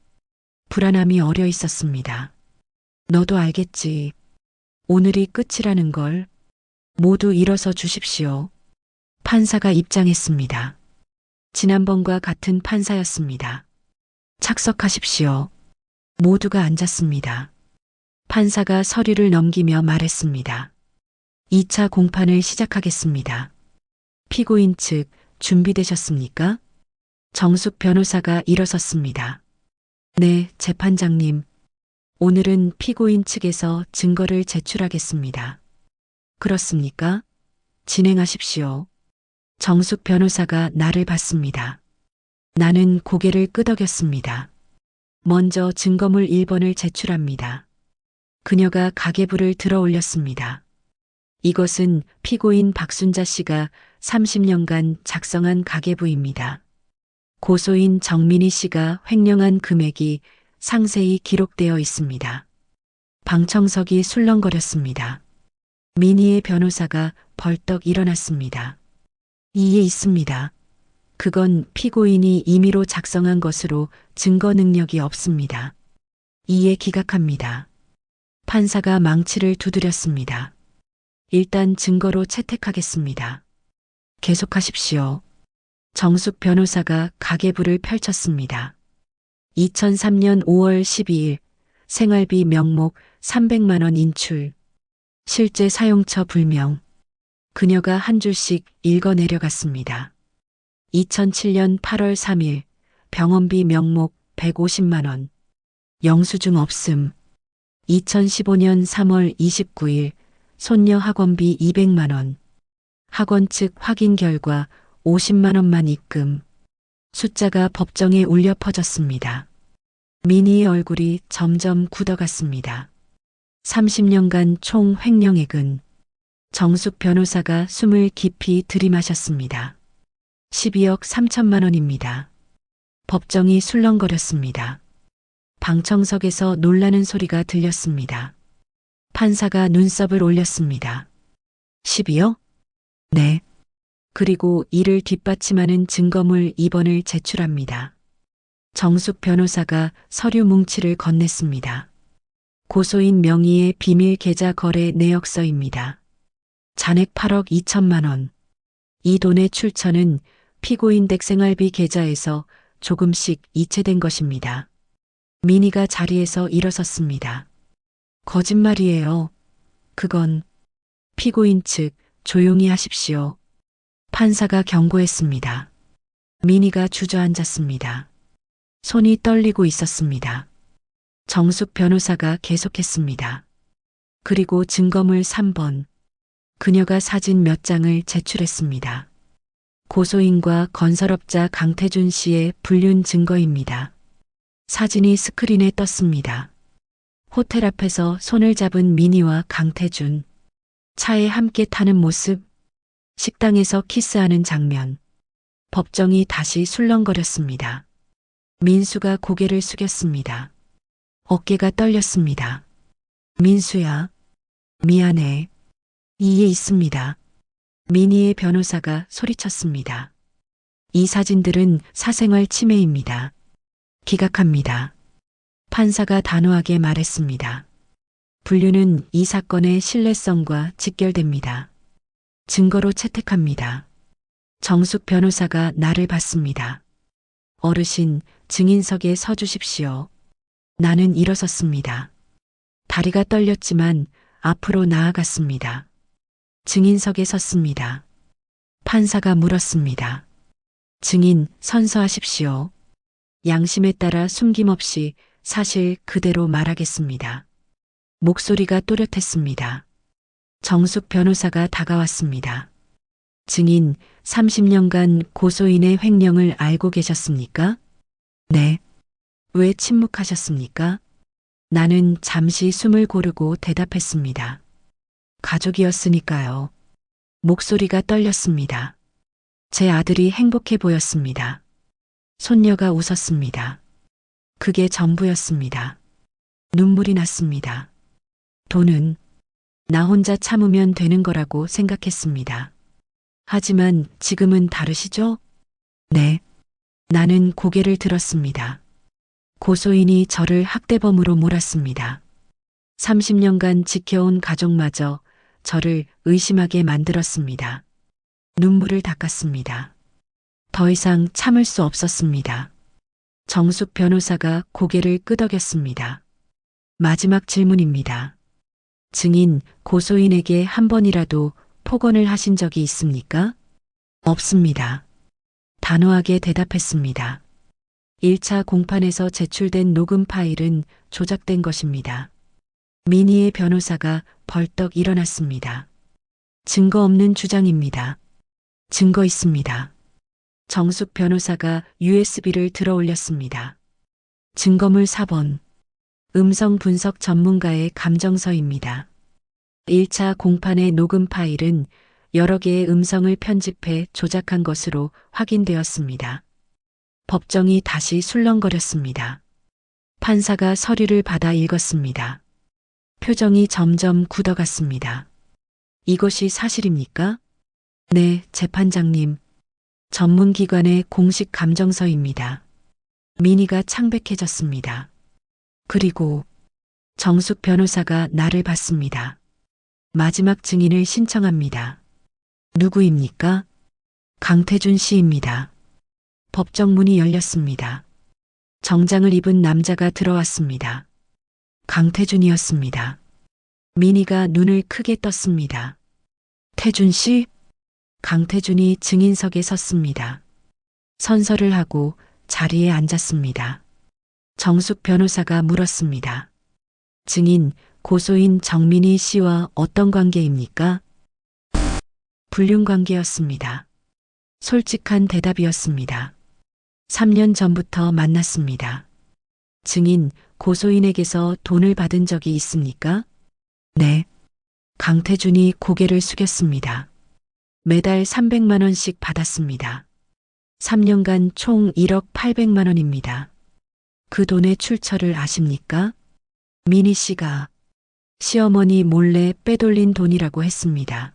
불안함이 어려 있었습니다. 너도 알겠지. 오늘이 끝이라는 걸. 모두 일어서 주십시오. 판사가 입장했습니다. 지난번과 같은 판사였습니다. 착석하십시오. 모두가 앉았습니다. 판사가 서류를 넘기며 말했습니다. 2차 공판을 시작하겠습니다. 피고인 측 준비되셨습니까? 정숙 변호사가 일어섰습니다. 네, 재판장님. 오늘은 피고인 측에서 증거를 제출하겠습니다. 그렇습니까? 진행하십시오. 정숙 변호사가 나를 봤습니다. 나는 고개를 끄덕였습니다. 먼저 증거물 1번을 제출합니다. 그녀가 가계부를 들어 올렸습니다. 이것은 피고인 박순자 씨가 30년간 작성한 가계부입니다. 고소인 정민희 씨가 횡령한 금액이 상세히 기록되어 있습니다. 방청석이 술렁거렸습니다. 민희의 변호사가 벌떡 일어났습니다. 이에 있습니다. 그건 피고인이 임의로 작성한 것으로 증거 능력이 없습니다. 이에 기각합니다. 판사가 망치를 두드렸습니다. 일단 증거로 채택하겠습니다. 계속하십시오. 정숙 변호사가 가계부를 펼쳤습니다. 2003년 5월 12일 생활비 명목 300만 원 인출. 실제 사용처 불명. 그녀가 한 줄씩 읽어 내려갔습니다. 2007년 8월 3일 병원비 명목 150만 원. 영수증 없음. 2015년 3월 29일 손녀 학원비 200만 원. 학원 측 확인 결과 50만 원만 입금. 숫자가 법정에 울려 퍼졌습니다. 민희의 얼굴이 점점 굳어갔습니다. 30년간 총 횡령액은. 정숙 변호사가 숨을 깊이 들이마셨습니다. 12억 3천만 원입니다. 법정이 술렁거렸습니다. 방청석에서 놀라는 소리가 들렸습니다. 판사가 눈썹을 올렸습니다. 12억? 네. 그리고 이를 뒷받침하는 증거물 2번을 제출합니다. 정숙 변호사가 서류 뭉치를 건넸습니다. 고소인 명의의 비밀 계좌 거래 내역서입니다. 잔액 8억 2천만 원. 이 돈의 출처는 피고인 댁 생활비 계좌에서 조금씩 이체된 것입니다. 미니가 자리에서 일어섰습니다. 거짓말이에요. 그건 피고인 측 조용히 하십시오. 판사가 경고했습니다. 미니가 주저앉았습니다. 손이 떨리고 있었습니다. 정숙 변호사가 계속했습니다. 그리고 증거물 3번. 그녀가 사진 몇 장을 제출했습니다. 고소인과 건설업자 강태준 씨의 불륜 증거입니다. 사진이 스크린에 떴습니다. 호텔 앞에서 손을 잡은 미니와 강태준, 차에 함께 타는 모습, 식당에서 키스하는 장면. 법정이 다시 술렁거렸습니다. 민수가 고개를 숙였습니다. 어깨가 떨렸습니다. 민수야, 미안해. 이해 있습니다. 미니의 변호사가 소리쳤습니다. 이 사진들은 사생활 침해입니다. 기각합니다. 판사가 단호하게 말했습니다. 불륜은 이 사건의 신뢰성과 직결됩니다. 증거로 채택합니다. 정숙 변호사가 나를 봤습니다. 어르신, 증인석에 서 주십시오. 나는 일어섰습니다. 다리가 떨렸지만 앞으로 나아갔습니다. 증인석에 섰습니다. 판사가 물었습니다. 증인, 선서하십시오. 양심에 따라 숨김없이 사실 그대로 말하겠습니다. 목소리가 또렷했습니다. 정숙 변호사가 다가왔습니다. 증인, 30년간 고소인의 횡령을 알고 계셨습니까? 네. 왜 침묵하셨습니까? 나는 잠시 숨을 고르고 대답했습니다. 가족이었으니까요. 목소리가 떨렸습니다. 제 아들이 행복해 보였습니다. 손녀가 웃었습니다. 그게 전부였습니다. 눈물이 났습니다. 돈은 나 혼자 참으면 되는 거라고 생각했습니다. 하지만 지금은 다르시죠? 네. 나는 고개를 들었습니다. 고소인이 저를 학대범으로 몰았습니다. 30년간 지켜온 가족마저 저를 의심하게 만들었습니다. 눈물을 닦았습니다. 더 이상 참을 수 없었습니다. 정숙 변호사가 고개를 끄덕였습니다. 마지막 질문입니다. 증인, 고소인에게 한 번이라도 폭언을 하신 적이 있습니까? 없습니다. 단호하게 대답했습니다. 1차 공판에서 제출된 녹음 파일은 조작된 것입니다. 미니의 변호사가 벌떡 일어났습니다. 증거 없는 주장입니다. 증거 있습니다. 정숙 변호사가 USB를 들어 올렸습니다. 증거물 4번. 음성 분석 전문가의 감정서입니다. 1차 공판의 녹음 파일은 여러 개의 음성을 편집해 조작한 것으로 확인되었습니다. 법정이 다시 술렁거렸습니다. 판사가 서류를 받아 읽었습니다. 표정이 점점 굳어갔습니다. 이것이 사실입니까? 네, 재판장님. 전문기관의 공식 감정서입니다. 미니가 창백해졌습니다. 그리고 정숙 변호사가 나를 봤습니다. 마지막 증인을 신청합니다. 누구입니까? 강태준 씨입니다. 법정 문이 열렸습니다. 정장을 입은 남자가 들어왔습니다. 강태준이었습니다. 미니가 눈을 크게 떴습니다. 태준 씨? 강태준이 증인석에 섰습니다. 선서를 하고 자리에 앉았습니다. 정숙 변호사가 물었습니다. 증인, 고소인 정민희 씨와 어떤 관계입니까? 불륜 관계였습니다. 솔직한 대답이었습니다. 3년 전부터 만났습니다. 증인, 고소인에게서 돈을 받은 적이 있습니까? 네. 강태준이 고개를 숙였습니다. 매달 300만 원씩 받았습니다. 3년간 총 1억 800만 원입니다. 그 돈의 출처를 아십니까? 미니 씨가 시어머니 몰래 빼돌린 돈이라고 했습니다.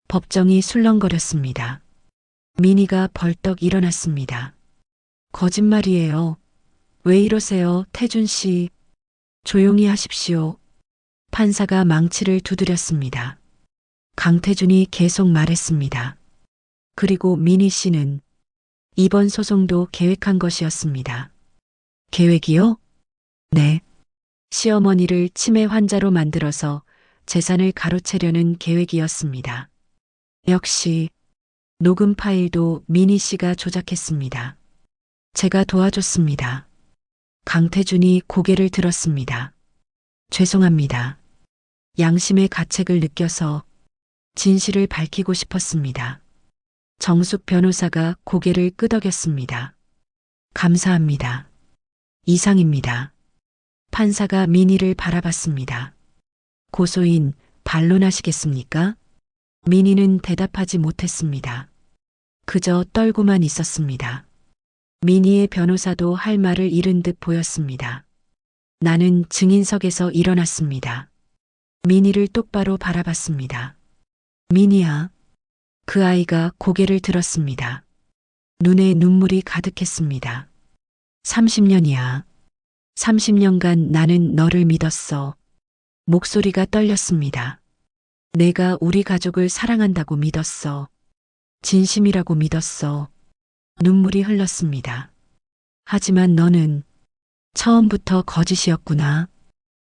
법정이 술렁거렸습니다. 미니가 벌떡 일어났습니다. 거짓말이에요. 왜 이러세요, 태준 씨? 조용히 하십시오. 판사가 망치를 두드렸습니다. 강태준이 계속 말했습니다. 그리고 미니 씨는 이번 소송도 계획한 것이었습니다. 계획이요? 네. 시어머니를 치매 환자로 만들어서 재산을 가로채려는 계획이었습니다. 역시 녹음 파일도 미니 씨가 조작했습니다. 제가 도와줬습니다. 강태준이 고개를 들었습니다. 죄송합니다. 양심의 가책을 느껴서 진실을 밝히고 싶었습니다. 정숙 변호사가 고개를 끄덕였습니다. 감사합니다. 이상입니다. 판사가 미니를 바라봤습니다. 고소인 반론하시겠습니까? 미니는 대답하지 못했습니다. 그저 떨고만 있었습니다. 미니의 변호사도 할 말을 잃은 듯 보였습니다. 나는 증인석에서 일어났습니다. 미니를 똑바로 바라봤습니다. 미니야. 그 아이가 고개를 들었습니다. 눈에 눈물이 가득했습니다. 30년이야. 30년간 나는 너를 믿었어. 목소리가 떨렸습니다. 내가 우리 가족을 사랑한다고 믿었어. 진심이라고 믿었어. 눈물이 흘렀습니다. 하지만 너는 처음부터 거짓이었구나.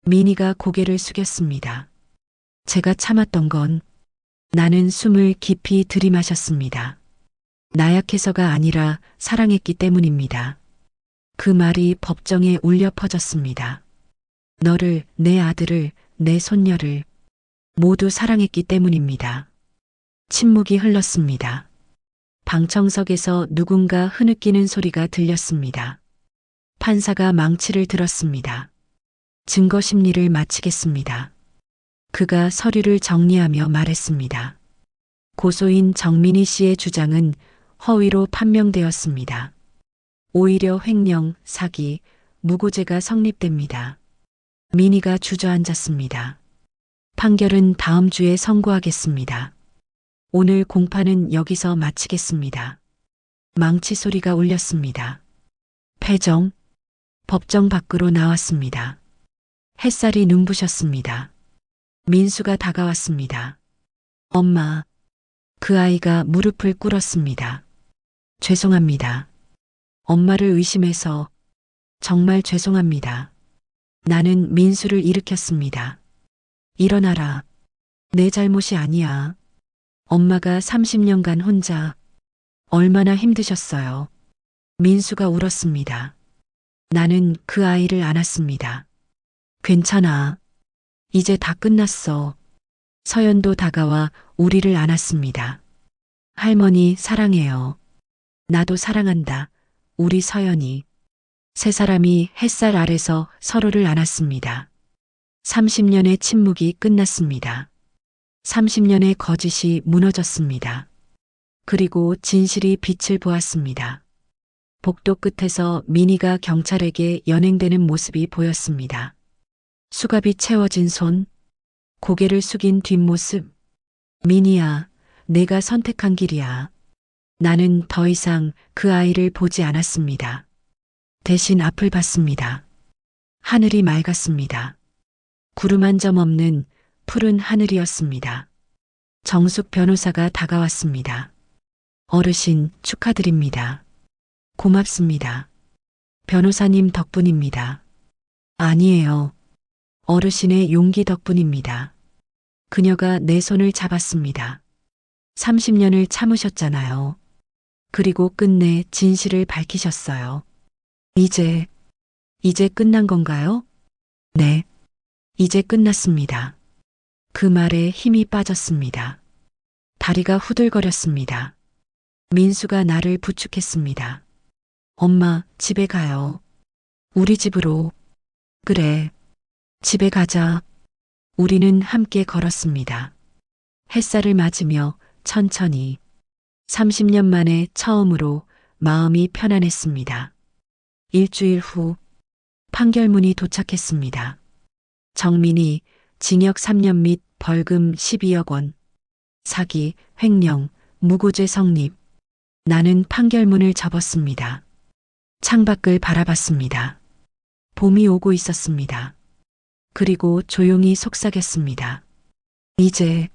미니가 고개를 숙였습니다. 제가 참았던 건 나는 숨을 깊이 들이마셨습니다. 나약해서가 아니라 사랑했기 때문입니다. 그 말이 법정에 울려 퍼졌습니다. 너를, 내 아들을, 내 손녀를 모두 사랑했기 때문입니다. 침묵이 흘렀습니다. 방청석에서 누군가 흐느끼는 소리가 들렸습니다. 판사가 망치를 들었습니다. 증거 심리를 마치겠습니다. 그가 서류를 정리하며 말했습니다. 고소인 정민희 씨의 주장은 허위로 판명되었습니다. 오히려 횡령, 사기, 무고죄가 성립됩니다. 민희가 주저앉았습니다. 판결은 다음 주에 선고하겠습니다. 오늘 공판은 여기서 마치겠습니다. 망치 소리가 울렸습니다. 패정, 법정 밖으로 나왔습니다. 햇살이 눈부셨습니다. 민수가 다가왔습니다. 엄마, 그 아이가 무릎을 꿇었습니다. 죄송합니다. 엄마를 의심해서 정말 죄송합니다. 나는 민수를 일으켰습니다. 일어나라. 내 잘못이 아니야. 엄마가 30년간 혼자 얼마나 힘드셨어요. 민수가 울었습니다. 나는 그 아이를 안았습니다. 괜찮아. 이제 다 끝났어. 서연도 다가와 우리를 안았습니다. 할머니 사랑해요. 나도 사랑한다. 우리 서연이. 세 사람이 햇살 아래서 서로를 안았습니다. 30년의 침묵이 끝났습니다. 30년의 거짓이 무너졌습니다. 그리고 진실이 빛을 보았습니다. 복도 끝에서 미니가 경찰에게 연행되는 모습이 보였습니다. 수갑이 채워진 손, 고개를 숙인 뒷모습. 미니야, 내가 선택한 길이야. 나는 더 이상 그 아이를 보지 않았습니다. 대신 앞을 봤습니다. 하늘이 맑았습니다. 구름 한 점 없는 푸른 하늘이었습니다. 정숙 변호사가 다가왔습니다. 어르신 축하드립니다. 고맙습니다. 변호사님 덕분입니다. 아니에요. 어르신의 용기 덕분입니다. 그녀가 내 손을 잡았습니다. 30년을 참으셨잖아요. 그리고 끝내 진실을 밝히셨어요. 이제 끝난 건가요? 네. 이제 끝났습니다. 그 말에 힘이 빠졌습니다. 다리가 후들거렸습니다. 민수가 나를 부축했습니다. 엄마, 집에 가요. 우리 집으로. 그래. 집에 가자. 우리는 함께 걸었습니다. 햇살을 맞으며 천천히. 30년 만에 처음으로 마음이 편안했습니다. 일주일 후 판결문이 도착했습니다. 정민이 징역 3년 및 벌금 12억 원. 사기, 횡령, 무고죄 성립. 나는 판결문을 접었습니다. 창밖을 바라봤습니다. 봄이 오고 있었습니다. 그리고 조용히 속삭였습니다. 이제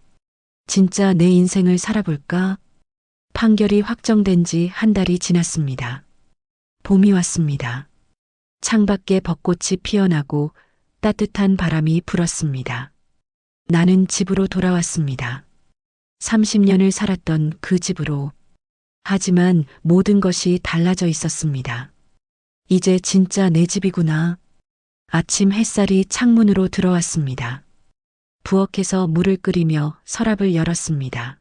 진짜 내 인생을 살아볼까? 판결이 확정된 지 한 달이 지났습니다. 봄이 왔습니다. 창밖에 벚꽃이 피어나고 따뜻한 바람이 불었습니다. 나는 집으로 돌아왔습니다. 30년을 살았던 그 집으로. 하지만 모든 것이 달라져 있었습니다. 이제 진짜 내 집이구나. 아침 햇살이 창문으로 들어왔습니다. 부엌에서 물을 끓이며 서랍을 열었습니다.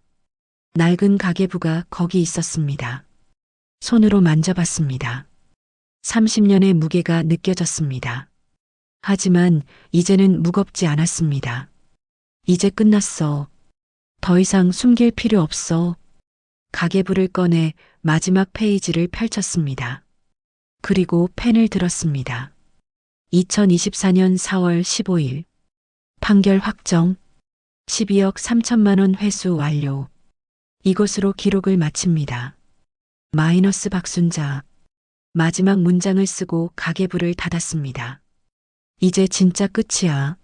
낡은 가계부가 거기 있었습니다. 손으로 만져봤습니다. 30년의 무게가 느껴졌습니다. 하지만 이제는 무겁지 않았습니다. 이제 끝났어. 더 이상 숨길 필요 없어. 가계부를 꺼내 마지막 페이지를 펼쳤습니다. 그리고 펜을 들었습니다. 2024년 4월 15일. 판결 확정. 12억 3천만 원 회수 완료. 이것으로 기록을 마칩니다. 마이너스 박순자. 마지막 문장을 쓰고 가계부를 닫았습니다. 이제 진짜 끝이야.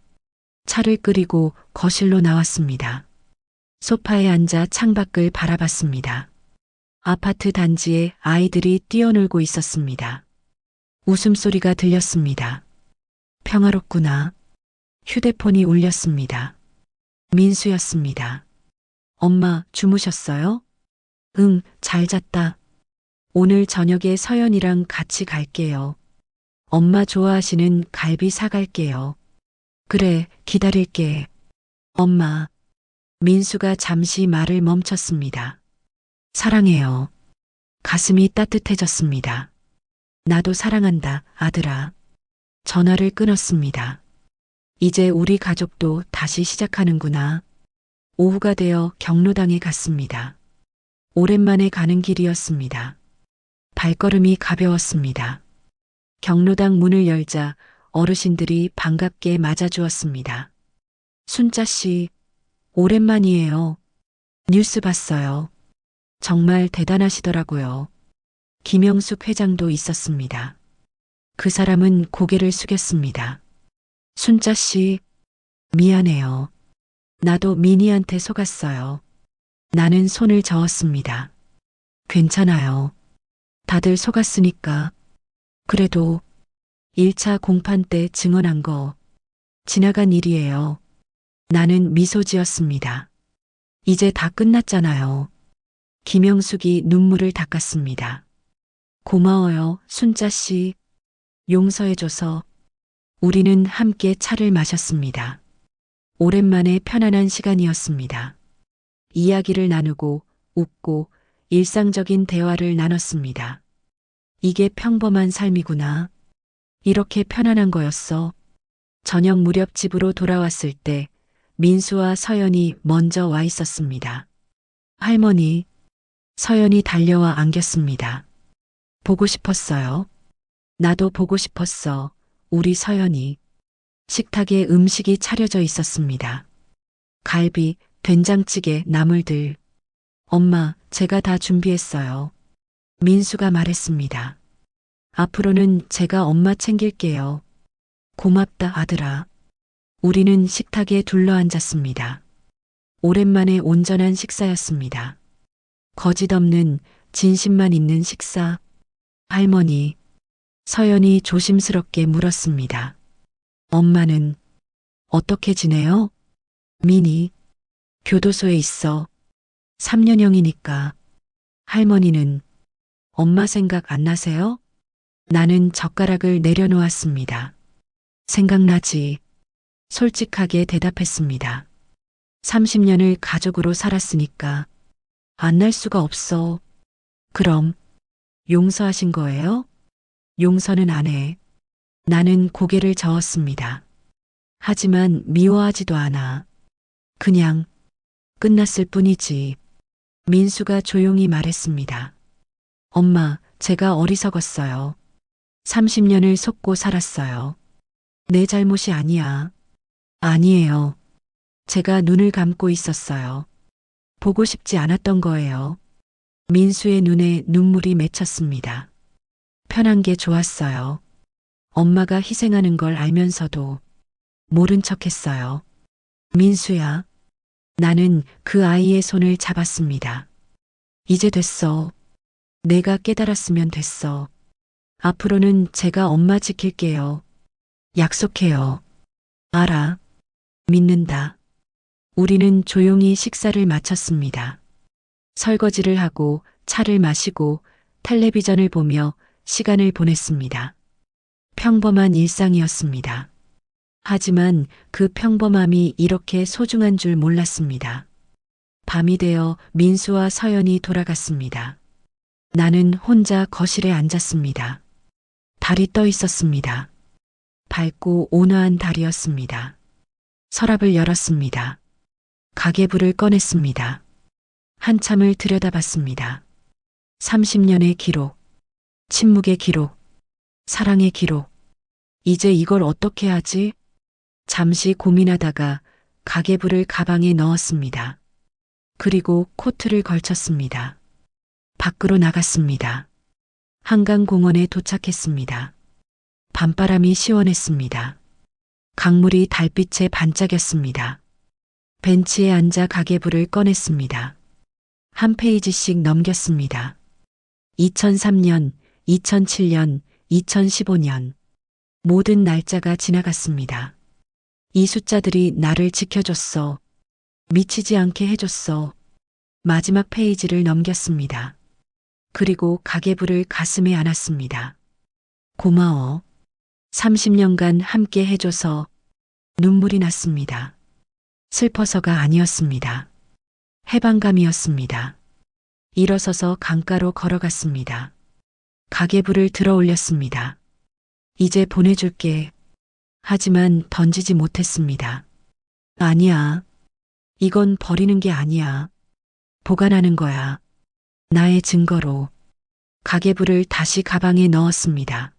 차를 끓이고 거실로 나왔습니다. 소파에 앉아 창밖을 바라봤습니다. 아파트 단지에 아이들이 뛰어놀고 있었습니다. 웃음소리가 들렸습니다. 평화롭구나. 휴대폰이 울렸습니다. 민수였습니다. 엄마, 주무셨어요? 응, 잘 잤다. 오늘 저녁에 서연이랑 같이 갈게요. 엄마 좋아하시는 갈비 사갈게요. 그래, 기다릴게. 엄마. 민수가 잠시 말을 멈췄습니다. 사랑해요. 가슴이 따뜻해졌습니다. 나도 사랑한다, 아들아. 전화를 끊었습니다. 이제 우리 가족도 다시 시작하는구나. 오후가 되어 경로당에 갔습니다. 오랜만에 가는 길이었습니다. 발걸음이 가벼웠습니다. 경로당 문을 열자 어르신들이 반갑게 맞아주었습니다. 순자 씨, 오랜만이에요. 뉴스 봤어요. 정말 대단하시더라고요. 김영숙 회장도 있었습니다. 그 사람은 고개를 숙였습니다. 순자 씨, 미안해요. 나도 미니한테 속았어요. 나는 손을 저었습니다. 괜찮아요. 다들 속았으니까. 그래도 1차 공판 때 증언한 거 지나간 일이에요. 나는 미소 지었습니다. 이제 다 끝났잖아요. 김영숙이 눈물을 닦았습니다. 고마워요, 순자 씨. 용서해줘서. 우리는 함께 차를 마셨습니다. 오랜만에 편안한 시간이었습니다. 이야기를 나누고 웃고 일상적인 대화를 나눴습니다. 이게 평범한 삶이구나. 이렇게 편안한 거였어. 저녁 무렵 집으로 돌아왔을 때 민수와 서연이 먼저 와 있었습니다. 할머니, 서연이 달려와 안겼습니다. 보고 싶었어요. 나도 보고 싶었어. 우리 서연이. 식탁에 음식이 차려져 있었습니다. 갈비, 된장찌개, 나물들. 엄마, 제가 다 준비했어요. 민수가 말했습니다. 앞으로는 제가 엄마 챙길게요. 고맙다, 아들아. 우리는 식탁에 둘러앉았습니다. 오랜만에 온전한 식사였습니다. 거짓 없는 진심만 있는 식사. 할머니, 서연이 조심스럽게 물었습니다. 엄마는 어떻게 지내요? 민이 교도소에 있어. 3년형이니까. 할머니는 엄마 생각 안 나세요? 나는 젓가락을 내려놓았습니다. 생각나지. 솔직하게 대답했습니다. 30년을 가족으로 살았으니까 안 날 수가 없어. 그럼 용서하신 거예요? 용서는 안 해. 나는 고개를 저었습니다. 하지만 미워하지도 않아. 그냥 끝났을 뿐이지. 민수가 조용히 말했습니다. 엄마, 제가 어리석었어요. 30년을 속고 살았어요. 내 잘못이 아니야. 아니에요. 제가 눈을 감고 있었어요. 보고 싶지 않았던 거예요. 민수의 눈에 눈물이 맺혔습니다. 편한 게 좋았어요. 엄마가 희생하는 걸 알면서도 모른 척 했어요. 민수야. 나는 그 아이의 손을 잡았습니다. 이제 됐어. 내가 깨달았으면 됐어. 앞으로는 제가 엄마 지킬게요. 약속해요. 알아. 믿는다. 우리는 조용히 식사를 마쳤습니다. 설거지를 하고 차를 마시고 텔레비전을 보며 시간을 보냈습니다. 평범한 일상이었습니다. 하지만 그 평범함이 이렇게 소중한 줄 몰랐습니다. 밤이 되어 민수와 서연이 돌아갔습니다. 나는 혼자 거실에 앉았습니다. 달이 떠 있었습니다. 밝고 온화한 달이었습니다. 서랍을 열었습니다. 가계부를 꺼냈습니다. 한참을 들여다봤습니다. 30년의 기록, 침묵의 기록, 사랑의 기록. 이제 이걸 어떻게 하지? 잠시 고민하다가 가계부를 가방에 넣었습니다. 그리고 코트를 걸쳤습니다. 밖으로 나갔습니다. 한강공원에 도착했습니다. 밤바람이 시원했습니다. 강물이 달빛에 반짝였습니다. 벤치에 앉아 가계부를 꺼냈습니다. 한 페이지씩 넘겼습니다. 2003년, 2007년, 2015년. 모든 날짜가 지나갔습니다. 이 숫자들이 나를 지켜줬어. 미치지 않게 해줬어. 마지막 페이지를 넘겼습니다. 그리고 가계부를 가슴에 안았습니다. 고마워. 30년간 함께 해줘서. 눈물이 났습니다. 슬퍼서가 아니었습니다. 해방감이었습니다. 일어서서 강가로 걸어갔습니다. 가계부를 들어 올렸습니다. 이제 보내줄게. 하지만 던지지 못했습니다. 아니야. 이건 버리는 게 아니야. 보관하는 거야. 나의 증거로. 가계부를 다시 가방에 넣었습니다.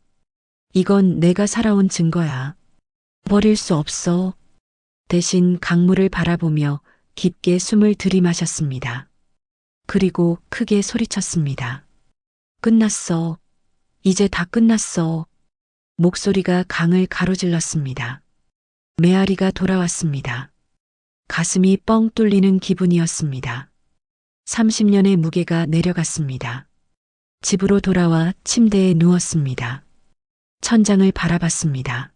이건 내가 살아온 증거야. 버릴 수 없어. 대신 강물을 바라보며 깊게 숨을 들이마셨습니다. 그리고 크게 소리쳤습니다. 끝났어. 이제 다 끝났어. 목소리가 강을 가로질렀습니다. 메아리가 돌아왔습니다. 가슴이 뻥 뚫리는 기분이었습니다. 30년의 무게가 내려갔습니다. 집으로 돌아와 침대에 누웠습니다. 천장을 바라봤습니다.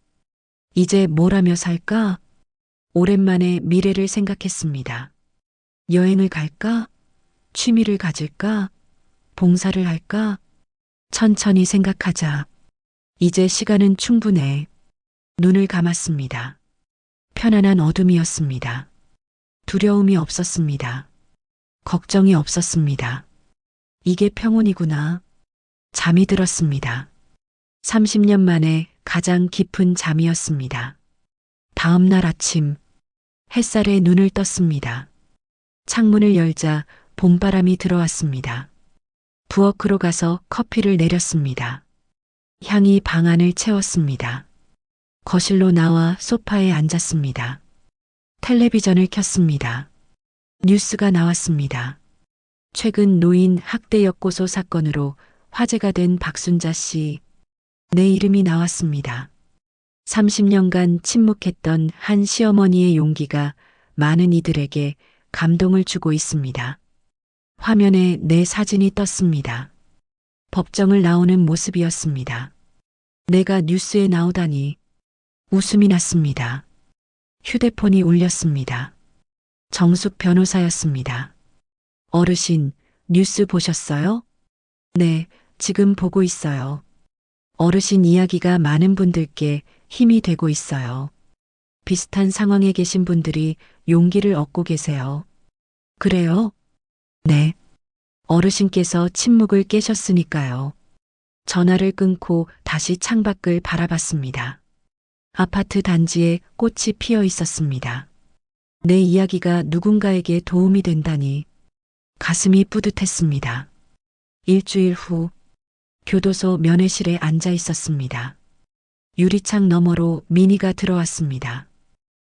이제 뭘 하며 살까? 오랜만에 미래를 생각했습니다. 여행을 갈까? 취미를 가질까? 봉사를 할까? 천천히 생각하자. 이제 시간은 충분해. 눈을 감았습니다. 편안한 어둠이었습니다. 두려움이 없었습니다. 걱정이 없었습니다. 이게 평온이구나. 잠이 들었습니다. 30년 만에 가장 깊은 잠이었습니다. 다음 날 아침, 햇살에 눈을 떴습니다. 창문을 열자 봄바람이 들어왔습니다. 부엌으로 가서 커피를 내렸습니다. 향이 방 안을 채웠습니다. 거실로 나와 소파에 앉았습니다. 텔레비전을 켰습니다. 뉴스가 나왔습니다. 최근 노인 학대 역고소 사건으로 화제가 된 박순자 씨. 내 이름이 나왔습니다. 30년간 침묵했던 한 시어머니의 용기가 많은 이들에게 감동을 주고 있습니다. 화면에 내 사진이 떴습니다. 법정을 나오는 모습이었습니다. 내가 뉴스에 나오다니. 웃음이 났습니다. 휴대폰이 울렸습니다. 정숙 변호사였습니다. 어르신, 뉴스 보셨어요? 네, 지금 보고 있어요. 어르신 이야기가 많은 분들께 힘이 되고 있어요. 비슷한 상황에 계신 분들이 용기를 얻고 계세요. 그래요? 네. 어르신께서 침묵을 깨셨으니까요. 전화를 끊고 다시 창밖을 바라봤습니다. 아파트 단지에 꽃이 피어 있었습니다. 내 이야기가 누군가에게 도움이 된다니 가슴이 뿌듯했습니다. 일주일 후 교도소 면회실에 앉아 있었습니다. 유리창 너머로 미니가 들어왔습니다.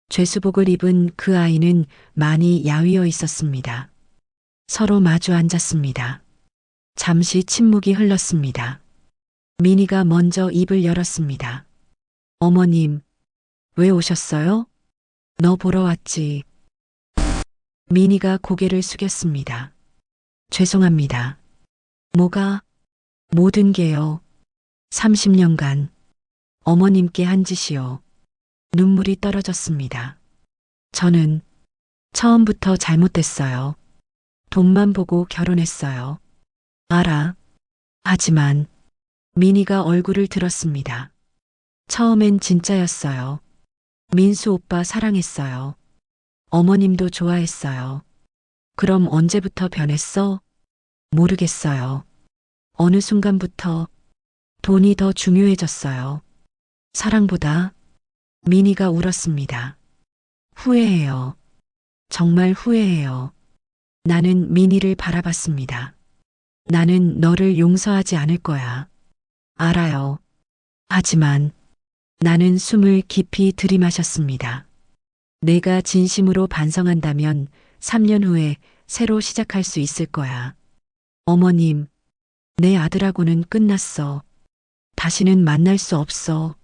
죄수복을 입은 그 아이는 많이 야위어 있었습니다. 서로 마주 앉았습니다. 잠시 침묵이 흘렀습니다. 미니가 먼저 입을 열었습니다. 어머님, 왜 오셨어요? 너 보러 왔지. 미니가 고개를 숙였습니다. 죄송합니다. 뭐가? 모든 게요. 30년간 어머님께 한 짓이요. 눈물이 떨어졌습니다. 저는 처음부터 잘못됐어요. 돈만 보고 결혼했어요. 알아. 하지만 민희가 얼굴을 들었습니다. 처음엔 진짜였어요. 민수 오빠 사랑했어요. 어머님도 좋아했어요. 그럼 언제부터 변했어? 모르겠어요. 어느 순간부터 돈이 더 중요해졌어요. 사랑보다. 민희가 울었습니다. 후회해요. 정말 후회해요. 나는 민희를 바라봤습니다. 나는 너를 용서하지 않을 거야. 알아요. 하지만 나는 숨을 깊이 들이마셨습니다. 내가 진심으로 반성한다면 3년 후에 새로 시작할 수 있을 거야. 어머님, 내 아들하고는 끝났어. 다시는 만날 수 없어.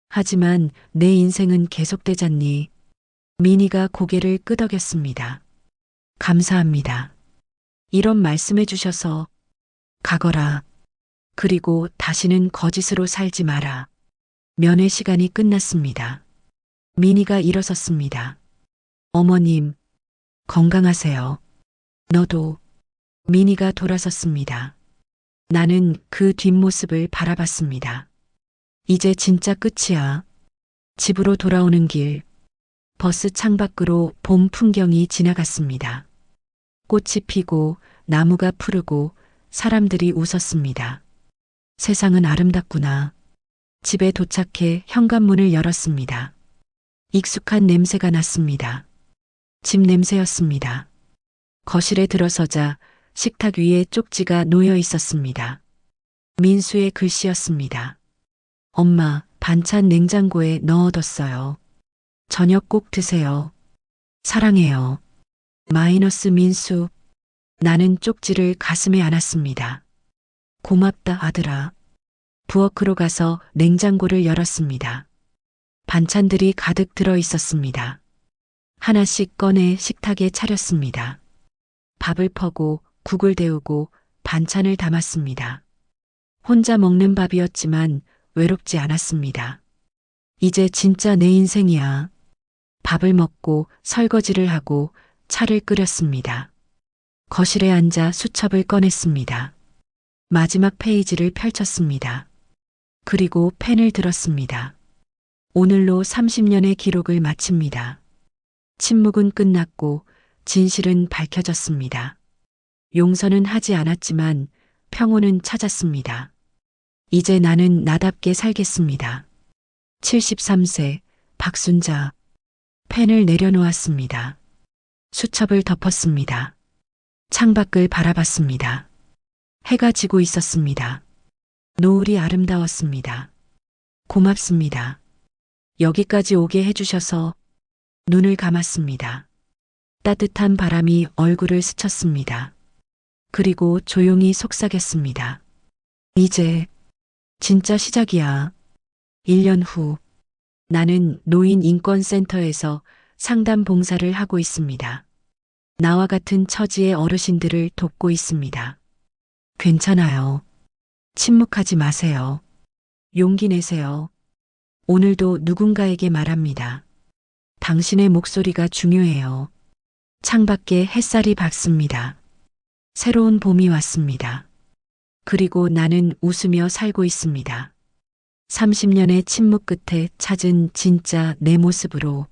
하지만 내 인생은 계속되잖니. 민희가 고개를 끄덕였습니다. 감사합니다. 이런 말씀해 주셔서 가거라. 그리고 다시는 거짓으로 살지 마라. 면회 시간이 끝났습니다. 민희가 일어섰습니다. 어머님, 건강하세요. 너도. 민희가 돌아섰습니다. 나는 그 뒷모습을 바라봤습니다. 이제 진짜 끝이야. 집으로 돌아오는 길, 버스 창밖으로 봄 풍경이 지나갔습니다. 꽃이 피고 나무가 푸르고 사람들이 웃었습니다. 세상은 아름답구나. 집에 도착해 현관문을 열었습니다. 익숙한 냄새가 났습니다. 집 냄새였습니다. 거실에 들어서자 식탁 위에 쪽지가 놓여 있었습니다. 민수의 글씨였습니다. 엄마, 반찬 냉장고에 넣어뒀어요. 저녁 꼭 드세요. 사랑해요. 마이너스 민수. 나는 쪽지를 가슴에 안았습니다. 고맙다 아들아. 부엌으로 가서 냉장고를 열었습니다. 반찬들이 가득 들어 있었습니다. 하나씩 꺼내 식탁에 차렸습니다. 밥을 퍼고 국을 데우고 반찬을 담았습니다. 혼자 먹는 밥이었지만 외롭지 않았습니다. 이제 진짜 내 인생이야. 밥을 먹고 설거지를 하고 차를 끓였습니다. 거실에 앉아 수첩을 꺼냈습니다. 마지막 페이지를 펼쳤습니다. 그리고 펜을 들었습니다. 오늘로 30년의 기록을 마칩니다. 침묵은 끝났고 진실은 밝혀졌습니다. 용서는 하지 않았지만 평온은 찾았습니다. 이제 나는 나답게 살겠습니다. 73세 박순자. 펜을 내려놓았습니다. 수첩을 덮었습니다. 창밖을 바라봤습니다. 해가 지고 있었습니다. 노을이 아름다웠습니다. 고맙습니다. 여기까지 오게 해주셔서. 눈을 감았습니다. 따뜻한 바람이 얼굴을 스쳤습니다. 그리고 조용히 속삭였습니다. 이제 진짜 시작이야. 1년 후 나는 노인인권센터에서 상담 봉사를 하고 있습니다. 나와 같은 처지의 어르신들을 돕고 있습니다. 괜찮아요. 침묵하지 마세요. 용기 내세요. 오늘도 누군가에게 말합니다. 당신의 목소리가 중요해요. 창밖에 햇살이 밝습니다. 새로운 봄이 왔습니다. 그리고 나는 웃으며 살고 있습니다. 30년의 침묵 끝에 찾은 진짜 내 모습으로.